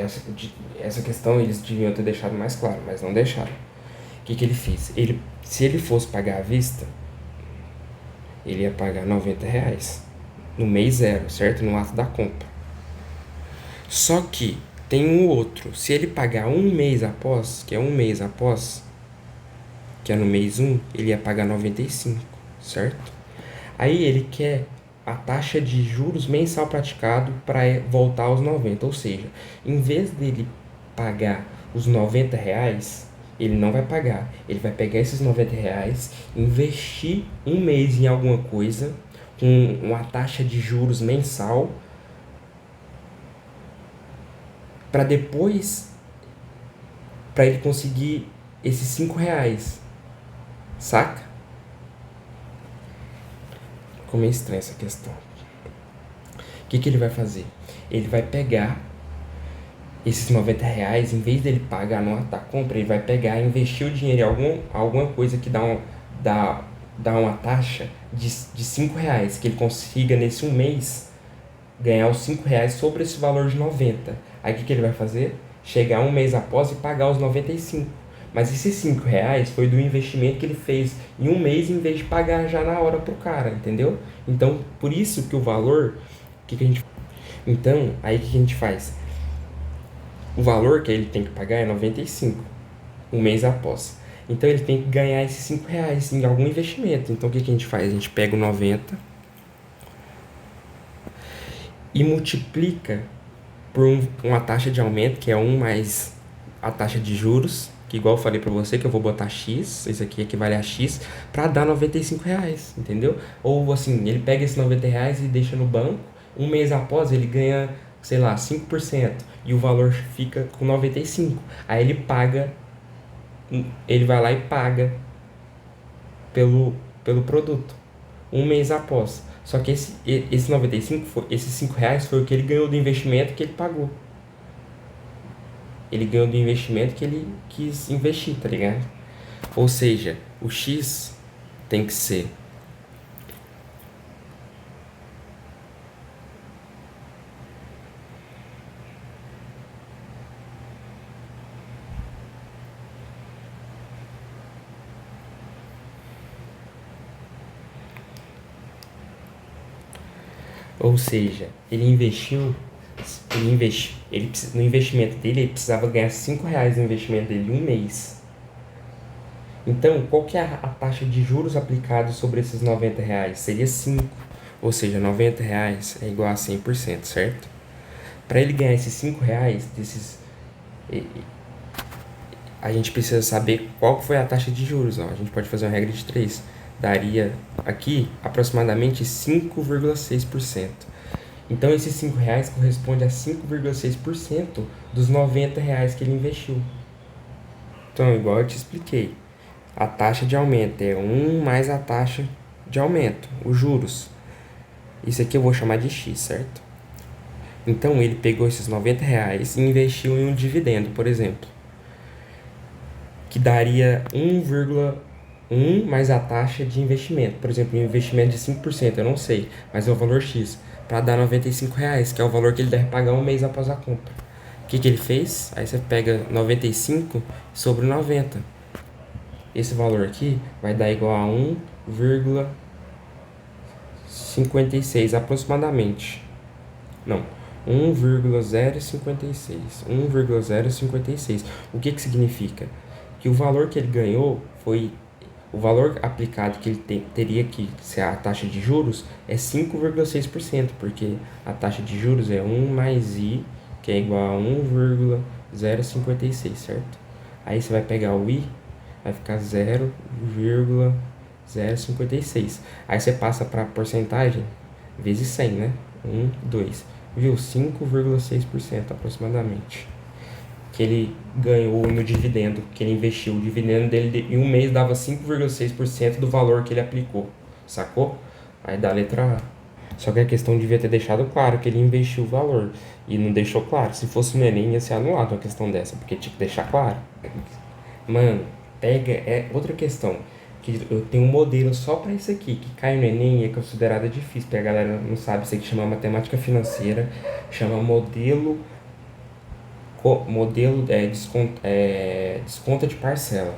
A: essa questão eles deviam ter deixado mais claro, mas não deixaram. O que ele fez? Se ele fosse pagar à vista, ele ia pagar R$ 90 no mês zero, certo? No ato da compra. Só que tem um outro. Se ele pagar um mês após, que é um mês após, que é no mês 1, ele ia pagar 95, certo? Aí ele quer a taxa de juros mensal praticado para voltar aos 90, ou seja, em vez dele pagar os R$ 90, ele não vai pagar. Ele vai pegar esses R$ 90, investir um mês em alguma coisa com uma taxa de juros mensal para depois, para ele conseguir esses R$ 5, saca? Como é estranha essa questão. O que ele vai fazer? Ele vai pegar esses R$ 90, em vez dele pagar no ato da compra, ele vai pegar e investir o dinheiro em alguma coisa que dá uma taxa de R$ 5, que ele consiga nesse um mês ganhar os R$ 5 sobre esse valor de 90. Aí o que ele vai fazer? Chegar um mês após e pagar os 95. Mas esses R$ 5 foi do investimento que ele fez em um mês, em vez de pagar já na hora pro cara, entendeu? Então, por isso que o valor, Então, aí o que a gente faz? O valor que ele tem que pagar é 95, um mês após. Então, ele tem que ganhar esses R$ 5 em algum investimento. Então, o que a gente faz? A gente pega o 90 e multiplica por uma taxa de aumento, que é 1 mais a taxa de juros, que igual eu falei pra você, que eu vou botar X, isso aqui equivale a X, pra dar R$ 95, entendeu? Ou assim, ele pega esses R$ 90 e deixa no banco, um mês após ele ganha, sei lá, 5%, e o valor fica com 95. Aí ele vai lá e paga pelo produto, um mês após. Só que esse 95, esses R$ 5 foi o que ele ganhou do investimento que ele pagou. Ele ganhou do investimento que ele quis investir, tá ligado? Ou seja, o X tem que ser. Ou seja, no investimento dele, ele precisava ganhar R$ 5 no investimento dele em um mês. Então, qual que é a taxa de juros aplicada sobre esses R$ 90? Seria 5. Ou seja, R$ 90 é igual a 100%, certo? Para ele ganhar esses R$ 5, a gente precisa saber qual foi a taxa de juros. Ó. A gente pode fazer uma regra de 3. Daria aqui aproximadamente 5,6%. Então, esses R$ 5 corresponde a 5,6% dos R$ 90 que ele investiu. Então, igual eu te expliquei, a taxa de aumento é 1 mais a taxa de aumento, os juros. Isso aqui eu vou chamar de X, certo? Então, ele pegou esses R$ 90 e investiu em um dividendo, por exemplo, que daria 1,1 mais a taxa de investimento. Por exemplo, um investimento de 5%, eu não sei, mas é o valor X, para dar R$ 95, que é o valor que ele deve pagar um mês após a compra. O que ele fez? Aí você pega 95 sobre 90. Esse valor aqui vai dar igual a 1,56 aproximadamente. Não, 1,056. 1,056. O que significa? Que o valor que ele ganhou foi o valor aplicado que ele teria que ser a taxa de juros é 5,6%, porque a taxa de juros é 1 mais I, que é igual a 1,056, certo? Aí você vai pegar o I, vai ficar 0,056. Aí você passa para a porcentagem vezes 100, né? 1, 2. Viu? 5,6% aproximadamente. Que ele ganhou no dividendo, que ele investiu. O dividendo dele em um mês dava 5,6% do valor que ele aplicou. Sacou? Aí dá a letra A. Só que a questão devia ter deixado claro que ele investiu o valor. E não deixou claro. Se fosse no Enem, ia ser anulado uma questão dessa, porque tinha que deixar claro. Mano, outra questão. Que eu tenho um modelo só para isso aqui, que cai no Enem e é considerada difícil, porque a galera não sabe. Isso aqui chama matemática financeira, chama modelo desconta de parcela.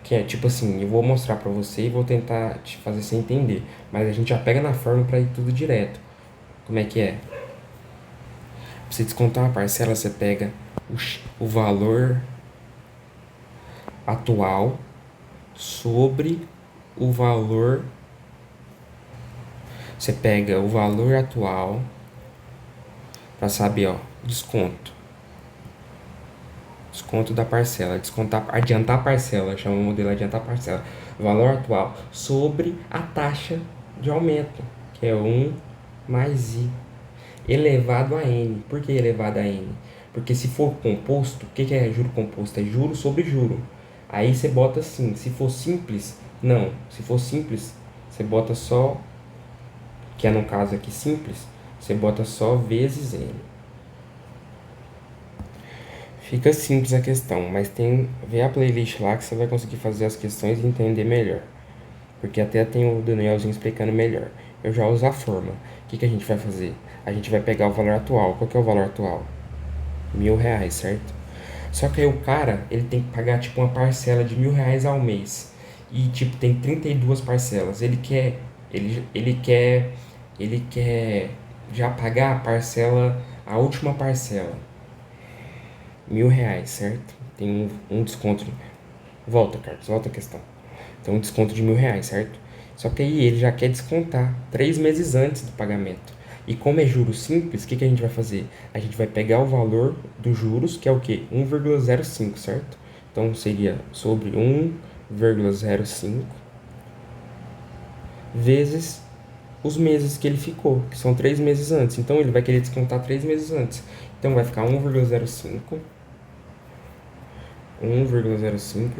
A: Que é tipo assim, eu vou mostrar pra você e vou tentar te fazer você entender. Mas a gente já pega na fórmula pra ir tudo direto. Como é que é? Pra você descontar uma parcela, você pega o valor atual sobre o valor. Você pega o valor atual pra saber, ó, desconto da parcela, adiantar a parcela, chama o modelo adiantar a parcela, valor atual sobre a taxa de aumento, que é 1 mais I, elevado a N. Por que elevado a N? Porque se for composto, o que é juro composto? É juro sobre juro. Aí você bota assim, se for simples, não, se for simples, você bota só, que é no caso aqui simples, você bota só vezes N. Fica simples a questão, mas vê a playlist lá que você vai conseguir fazer as questões e entender melhor. Porque até tem o Danielzinho explicando melhor. Eu já uso a forma. O que a gente vai fazer? A gente vai pegar o valor atual. Qual que é o valor atual? R$ 1.000, certo? Só que aí o cara, ele tem que pagar tipo uma parcela de R$ 1.000 ao mês. E tipo, tem 32 parcelas. Ele quer já pagar a última parcela. R$ 1.000, certo? Tem um desconto. Volta, Carlos, volta a questão. Tem um desconto de R$ 1.000, certo? Só que aí ele já quer descontar 3 meses antes do pagamento. E como é juros simples, o que a gente vai fazer? A gente vai pegar o valor dos juros, que é o quê? 1,05, certo? Então, seria sobre 1,05 vezes os meses que ele ficou, que são 3 meses antes. Então, ele vai querer descontar 3 meses antes. Então, vai ficar 1,05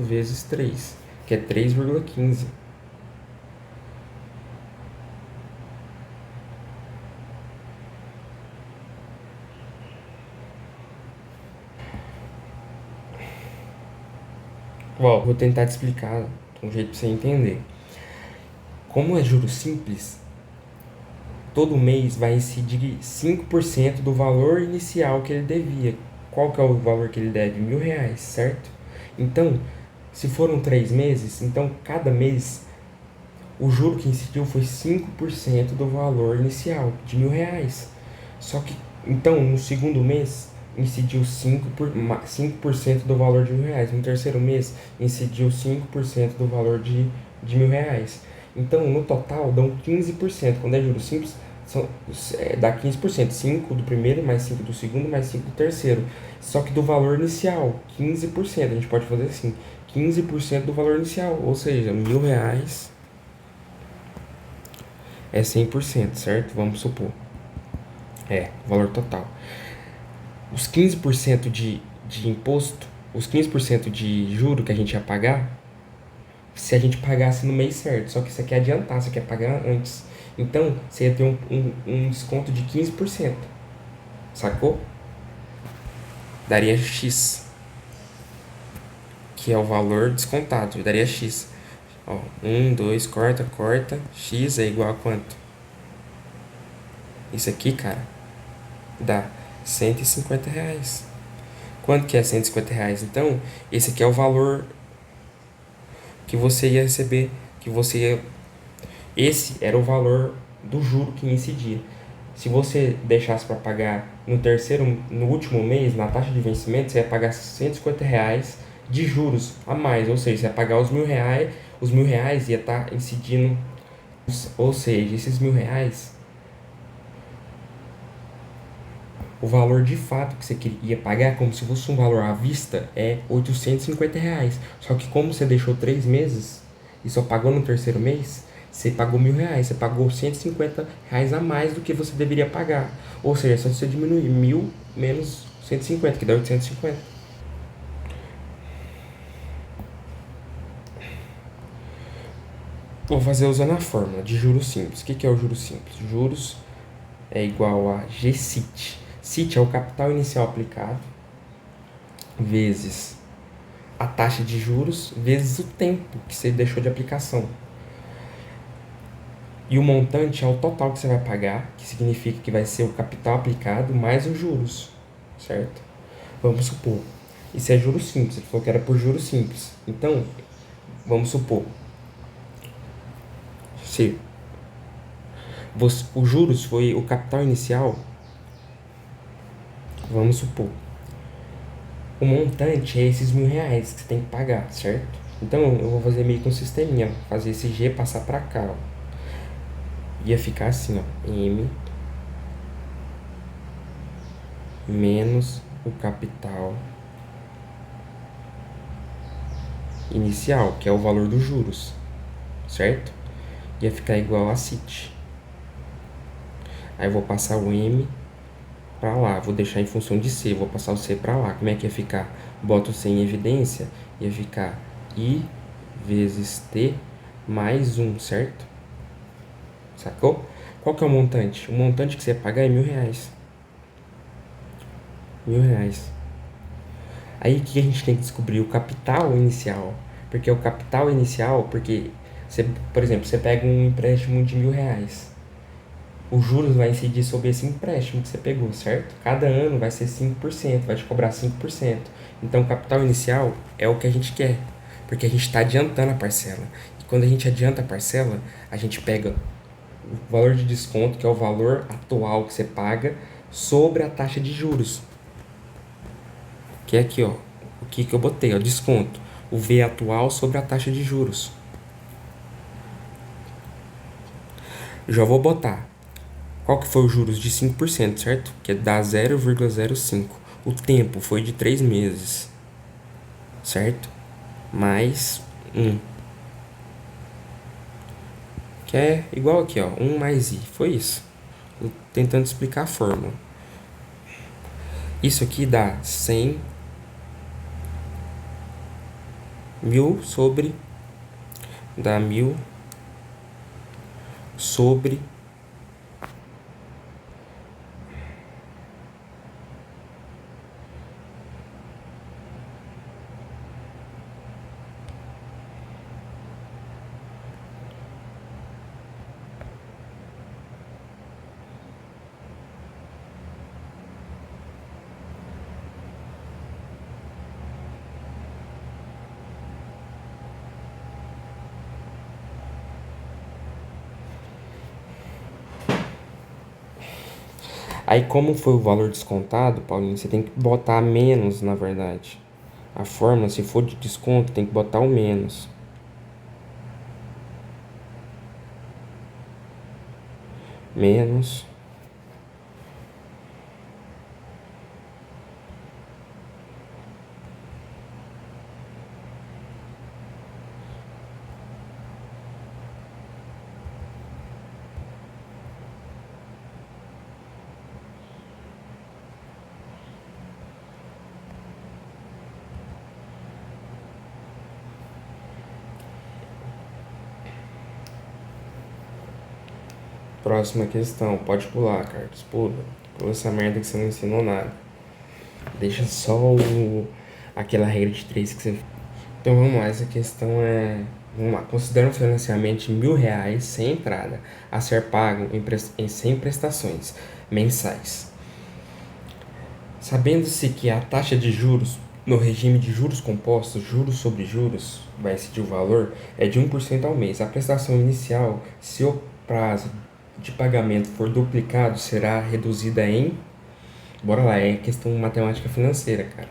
A: vezes 3, que é 3,15. Ó, vou tentar te explicar de um jeito para você entender. Como é juros simples, todo mês vai incidir 5% do valor inicial que ele devia. Qual que é o valor que ele deve? R$ 1.000, certo? Então, se foram 3 meses, então cada mês o juro que incidiu foi 5% do valor inicial, de R$ 1.000. Só que, então, no segundo mês, incidiu 5% do valor de R$ 1.000. No terceiro mês, incidiu 5% do valor de R$ 1.000. Então, no total, dão 15%. Quando é juros simples, dá 15%. 5 do primeiro, mais 5 do segundo, mais 5 do terceiro. Só que do valor inicial, 15%. A gente pode fazer assim, 15% do valor inicial. Ou seja, R$ 1.000 é 100%, certo? Vamos supor. Valor total. Os 15% de imposto, os 15% de juro que a gente ia pagar, se a gente pagasse no mês certo. Só que você quer adiantar, você quer pagar antes. Então, você ia ter um desconto de 15%. Sacou? Daria X, que é o valor descontado. Daria X. Ó, 2, corta, X é igual a quanto? Isso aqui, cara, dá R$ 150. Quanto que é R$ 150? Então, esse aqui é o valor que você ia receber, esse era o valor do juro que incidia. Se você deixasse para pagar no último mês, na taxa de vencimento, você ia pagar R$ 150 de juros a mais, ou seja, você ia pagar os R$ 1.000 ia estar incidindo, ou seja, esses R$ 1.000, o valor de fato que você ia pagar, como se fosse um valor à vista, é R$ 850. Só que como você deixou 3 meses e só pagou no terceiro mês, você pagou R$ 1.000. Você pagou R$ 150 a mais do que você deveria pagar. Ou seja, só você diminuir 1.000 menos 150, que dá 850. Vou fazer usando a fórmula de juros simples. O que é o juros simples? Juros é igual a GCIT. CIT é o capital inicial aplicado vezes a taxa de juros vezes o tempo que você deixou de aplicação. E o montante é o total que você vai pagar, que significa que vai ser o capital aplicado mais os juros, certo? Vamos supor, isso é juros simples, ele falou que era por juros simples. Então, vamos supor, se o juros foi o capital inicial, vamos supor, o montante é esses R$ 1.000 que você tem que pagar, certo? Então, eu vou fazer meio que um sisteminha, fazer esse G passar para cá, ó. Ia ficar assim, ó, M menos o capital inicial, que é o valor dos juros, certo? Ia ficar igual a CIT. Aí eu vou passar o M para lá, vou deixar em função de C, vou passar o C para lá. Como é que ia ficar? Boto o C em evidência, ia ficar I vezes T mais 1, certo? Sacou? Qual que é o montante? O montante que você ia pagar é R$ 1.000. R$ 1.000. Aí o que a gente tem que descobrir? O capital inicial. Porque o capital inicial, porque, por exemplo, você pega um empréstimo de R$ 1.000. Os juros vai incidir sobre esse empréstimo que você pegou, certo? Cada ano vai ser 5%, vai te cobrar 5%. Então, o capital inicial é o que a gente quer, porque a gente está adiantando a parcela. E quando a gente adianta a parcela, a gente pega o valor de desconto, que é o valor atual que você paga, sobre a taxa de juros. Que é aqui, ó, o que eu botei, ó, desconto. O V atual sobre a taxa de juros. Já vou botar Qual que foi os juros de 5%, certo? Que dá 0,05. O tempo foi de 3 meses, certo? Mais 1, que é igual aqui, ó, 1 mais I. Foi isso. Tô tentando explicar a fórmula. Isso aqui dá 100 mil sobre... Dá 1000 sobre... Aí, como foi o valor descontado, Paulinho, você tem que botar menos, na verdade. A fórmula, se for de desconto, tem que botar o menos. Menos. Próxima questão. Pode pular, Carlos. Pula. Pula essa merda que você não ensinou nada. Deixa só aquela regra de 3 que você... Então vamos lá. Essa questão é... Vamos lá. Considera um financiamento de R$ 1.000 sem entrada a ser pago em 100 prestações mensais. Sabendo-se que a taxa de juros no regime de juros compostos, juros sobre juros, vai incidir o valor, é de 1% ao mês. A prestação inicial, se o prazo de pagamento for duplicado, será reduzida em... Bora lá, é questão matemática financeira, cara.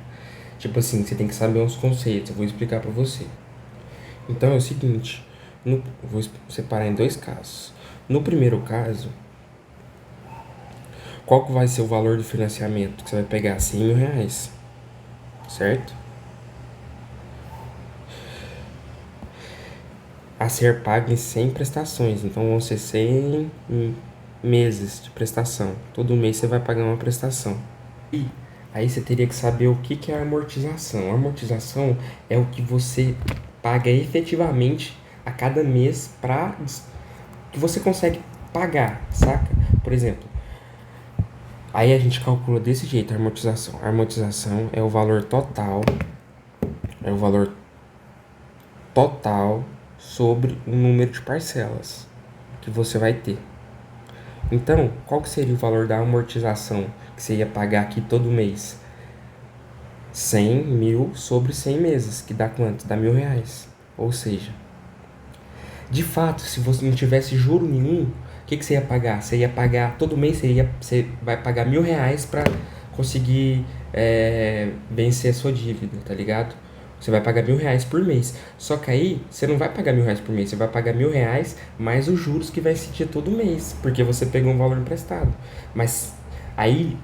A: Tipo assim, você tem que saber uns conceitos, eu vou explicar pra você. Então é o seguinte, vou separar em dois casos. No primeiro caso, qual que vai ser o valor do financiamento? Que você vai pegar R$ 100.000, certo? A ser pago em 100 prestações, então vão ser 100 meses de prestação. Todo mês você vai pagar uma prestação. E aí você teria que saber o que é a amortização. A amortização é o que você paga efetivamente a cada mês para que você consegue pagar, saca? Por exemplo, aí a gente calcula desse jeito a amortização. A amortização é o valor total, sobre o número de parcelas que você vai ter. Então, qual que seria o valor da amortização que você ia pagar aqui todo mês? 100 mil sobre 100 meses, que dá quanto? Dá R$ 1.000. Ou seja, de fato, se você não tivesse juro nenhum, o que você ia pagar? Você ia pagar todo mês, você vai pagar R$ 1.000 para conseguir vencer a sua dívida, tá ligado? Você vai pagar R$ 1.000 por mês. Só que aí, você não vai pagar R$ 1.000 por mês, você vai pagar R$ 1.000 mais os juros que vai incidir todo mês, porque você pegou um valor emprestado. Mas aí,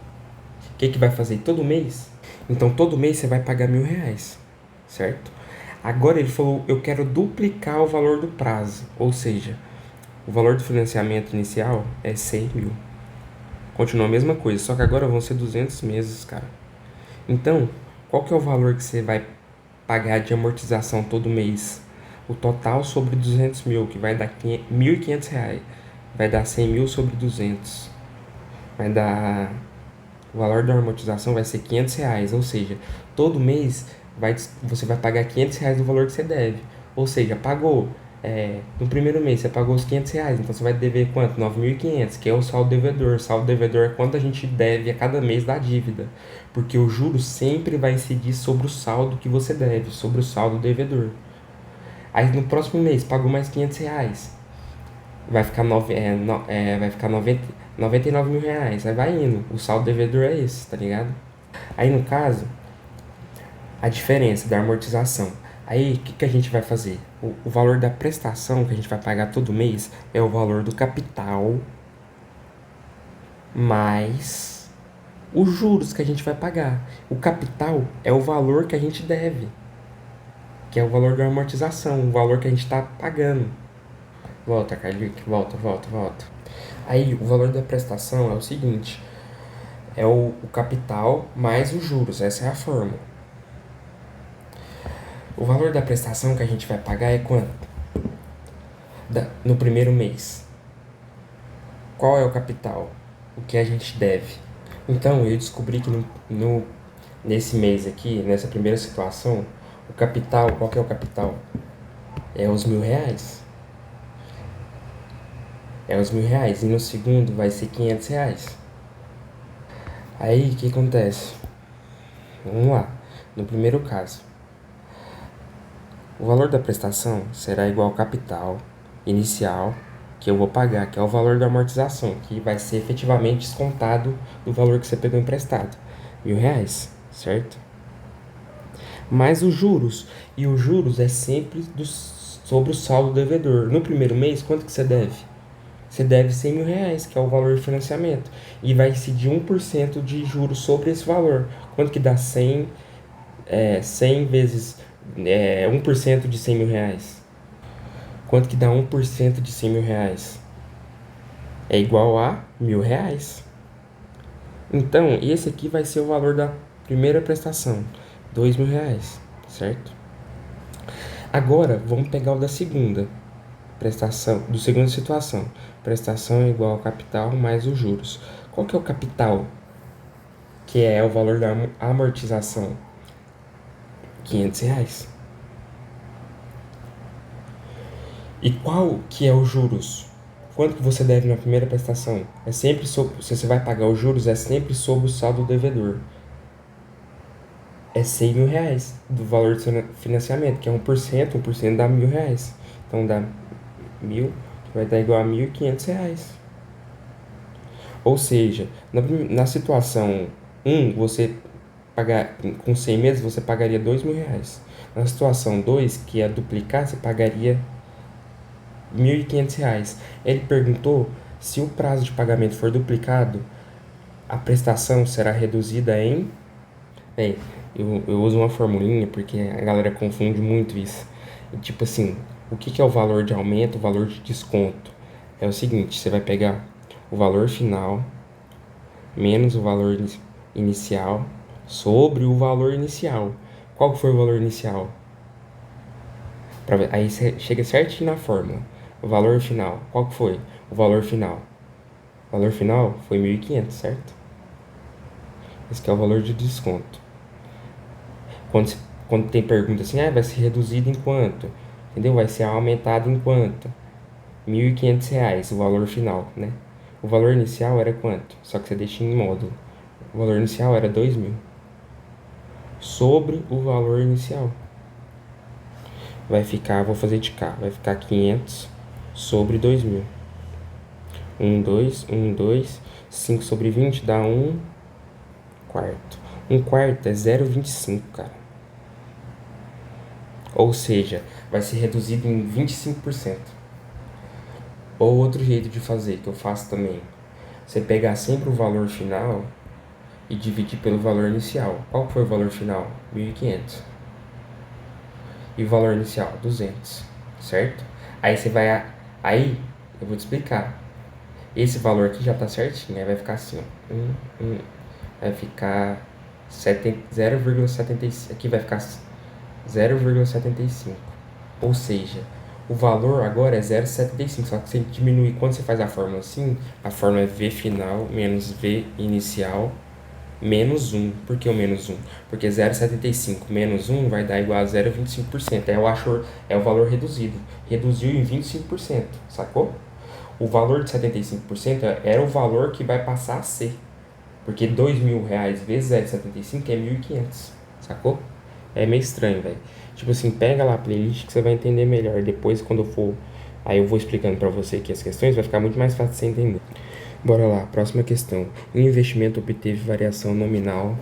A: o que vai fazer todo mês? Então, todo mês você vai pagar R$ 1.000, certo? Agora ele falou, eu quero duplicar o valor do prazo, ou seja, o valor do financiamento inicial é 100 mil. Continua a mesma coisa, só que agora vão ser 200 meses, cara. Então, qual que é o valor que você vai pagar de amortização todo mês? O total sobre 200 mil, que vai dar R$ 1.500. Vai dar 100 mil sobre 200. Vai dar... O valor da amortização vai ser R$ 500, ou seja, todo mês você vai pagar R$ 500 do valor que você deve. Ou seja, pagou... no primeiro mês você pagou os R$ 500, então você vai dever quanto? 9.500, que é o saldo devedor. O saldo devedor é quanto a gente deve a cada mês da dívida, porque o juro sempre vai incidir sobre o saldo que você deve, sobre o saldo devedor. Aí no próximo mês pagou mais R$ 500, vai ficar, vai ficar 99 mil reais, aí vai indo, o saldo devedor é esse, tá ligado? Aí no caso, a diferença da amortização. Aí, o que a gente vai fazer? O valor da prestação que a gente vai pagar todo mês é o valor do capital mais os juros que a gente vai pagar. O capital é o valor que a gente deve, que é o valor da amortização, o valor que a gente está pagando. Volta, Carlique, volta. Aí, o valor da prestação é o seguinte, é o capital mais os juros, essa é a fórmula. O valor da prestação que a gente vai pagar é quanto? No primeiro mês. Qual é o capital? O que a gente deve? Então, eu descobri que nesse mês aqui, nessa primeira situação, o capital, qual que é o capital? É os R$ 1.000. É os R$ 1.000. E no segundo vai ser R$ 500. Aí, o que acontece? Vamos lá. No primeiro caso, o valor da prestação será igual ao capital inicial que eu vou pagar, que é o valor da amortização, que vai ser efetivamente descontado do valor que você pegou emprestado. R$ 1.000, certo? Mais os juros. E os juros é sempre sobre o saldo devedor. No primeiro mês, quanto que você deve? Você deve R$ 100.000, que é o valor de financiamento. E vai incidir 1% de juros sobre esse valor. Quanto que dá 100 vezes 1% de R$ 100.000? Quanto que dá 1% de R$ 100.000? É igual a R$ 1.000. Então, esse aqui vai ser o valor da primeira prestação, R$ 2.000, certo? Agora, vamos pegar o da segunda prestação, do segunda situação. Prestação é igual ao capital mais os juros. Qual que é o capital? Que é o valor da amortização. R$ 500. E qual que é os juros? Quanto que você deve na primeira prestação? É sempre sobre, se você vai pagar os juros, é sempre sobre o saldo devedor. É R$ 100.000 do valor do seu financiamento, que é 1% dá R$ 1.000. Então dá 1.000, que vai dar igual a R$ 1.500. Ou seja, na situação 1, você pagar com 100 meses, você pagaria R$ 2.000. Na situação 2, que é duplicar, você pagaria R$ 1.500. Ele perguntou se o prazo de pagamento for duplicado, a prestação será reduzida em... Bem, eu uso uma formulinha porque a galera confunde muito isso. E, tipo assim, o que é o valor de aumento, o valor de desconto? É o seguinte, você vai pegar o valor final menos o valor inicial sobre o valor inicial. Qual foi o valor inicial? Aí você chega certinho na fórmula. O valor final, qual que foi? O valor final. O valor final foi 1.500, certo? Esse que é o valor de desconto. Quando tem pergunta assim, vai ser reduzido em quanto? Entendeu? Vai ser aumentado em quanto? R$ 1.500, o valor final, né? O valor inicial era quanto? Só que você deixa em módulo. O valor inicial era 2.000. Sobre o valor inicial. Vai ficar, vou fazer de cá, vai ficar 500 sobre 2.000. 2, 5 sobre 20 dá 1/4. 1/4 é 0,25, cara. Ou seja, vai ser reduzido em 25%. Ou outro jeito de fazer, que eu faço também. Você pegar sempre o valor final e dividir pelo valor inicial. Qual foi o valor final? 1.500. E o valor inicial? 200. Certo? Aí você vai... Aí, eu vou te explicar. Esse valor aqui já tá certinho. Aí vai ficar assim, ó. Vai ficar 0,75. Aqui vai ficar 0,75. Ou seja, o valor agora é 0,75. Só que você diminui, quando você faz a fórmula assim, a fórmula é V final menos V inicial menos 1. Por que o menos 1? Porque 0,75 menos 1 vai dar igual a 0,25%. É o valor reduzido. Reduziu em 25%, sacou? O valor de 75% era o valor que vai passar a ser. Porque R$ 2.000 vezes 0,75 é 1.500, sacou? É meio estranho, velho. Tipo assim, pega lá a playlist que você vai entender melhor. Depois, quando eu for... Aí eu vou explicando pra você aqui as questões, vai ficar muito mais fácil de você entender. Bora lá, próxima questão. O investimento obteve variação nominal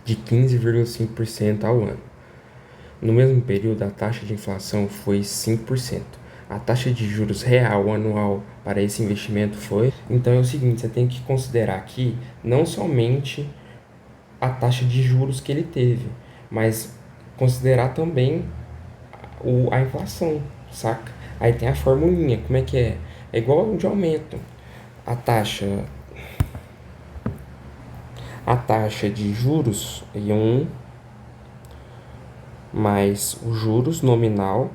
A: de 15,5% ao ano. No mesmo período, a taxa de inflação foi 5%. a taxa de juros real anual para esse investimento foi. Então é o seguinte, você tem que considerar aqui não somente a taxa de juros que ele teve, mas considerar também a inflação, saca? Aí tem a formulinha, como é que é? É igual de aumento. A taxa de juros é 1 mais o juros nominal,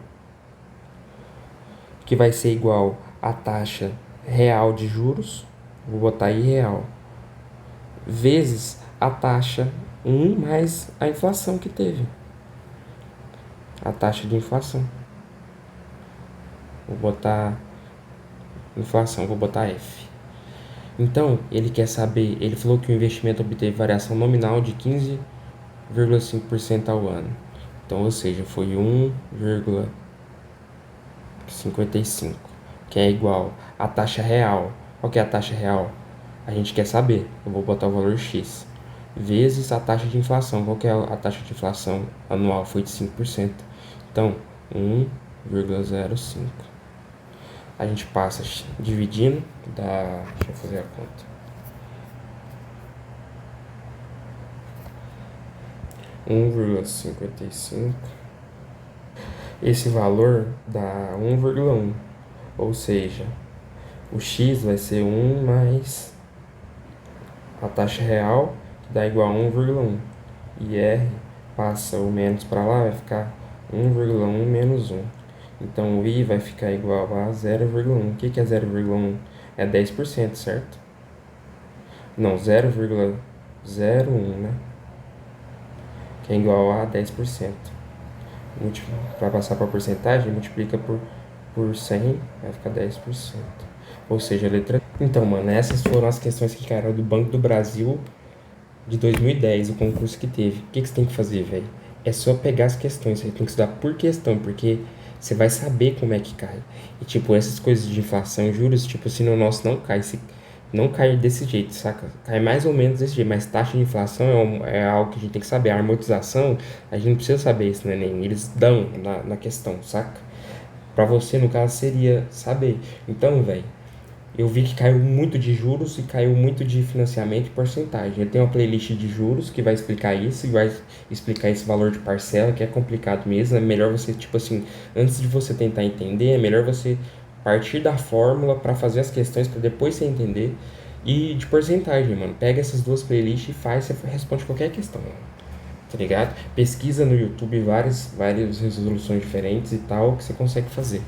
A: que vai ser igual à taxa real de juros, vou botar aí real, vezes a taxa 1 mais a inflação que teve. A taxa de inflação. Vou botar inflação, vou botar F. Então, ele quer saber, ele falou que o investimento obteve variação nominal de 15,5% ao ano. Então, ou seja, foi 1,55, que é igual à taxa real. Qual que é a taxa real? A gente quer saber. Eu vou botar o valor X. Vezes a taxa de inflação. Qual que é a taxa de inflação anual? Foi de 5%. Então, 1,05. A gente passa dividindo, deixa eu fazer a conta. 1,55. Esse valor dá 1,1. Ou seja, o X vai ser 1 mais a taxa real, que dá igual a 1,1. E R passa o menos para lá, vai ficar 1,1 menos 1. Então o I vai ficar igual a 0,1. O que é 0,1? É 10%, certo? Não, 0,01, né? Que é igual a 10%. Para passar para a porcentagem, multiplica por 100, vai ficar 10%. Ou seja, a letra... Então, mano, essas foram as questões que caíram do Banco do Brasil de 2010, o concurso que teve. O que você tem que fazer, velho? É só pegar as questões, você tem que estudar por questão, porque você vai saber como é que cai. E, tipo, essas coisas de inflação e juros, tipo, se no nosso não cai, se não cai desse jeito, saca? Cai mais ou menos desse jeito, mas taxa de inflação é algo que a gente tem que saber. A amortização, a gente não precisa saber isso no Enem, eles dão na questão, saca? Pra você, no caso, seria saber. Então, velho, eu vi que caiu muito de juros e caiu muito de financiamento e porcentagem. Eu tenho uma playlist de juros que vai explicar isso e vai explicar esse valor de parcela, que é complicado mesmo. É melhor você, tipo assim, antes de você tentar entender, é melhor você partir da fórmula para fazer as questões para depois você entender. E de porcentagem, mano. Pega essas duas playlists e faz, você responde qualquer questão, mano. Tá ligado? Pesquisa no YouTube várias resoluções diferentes e tal que você consegue fazer.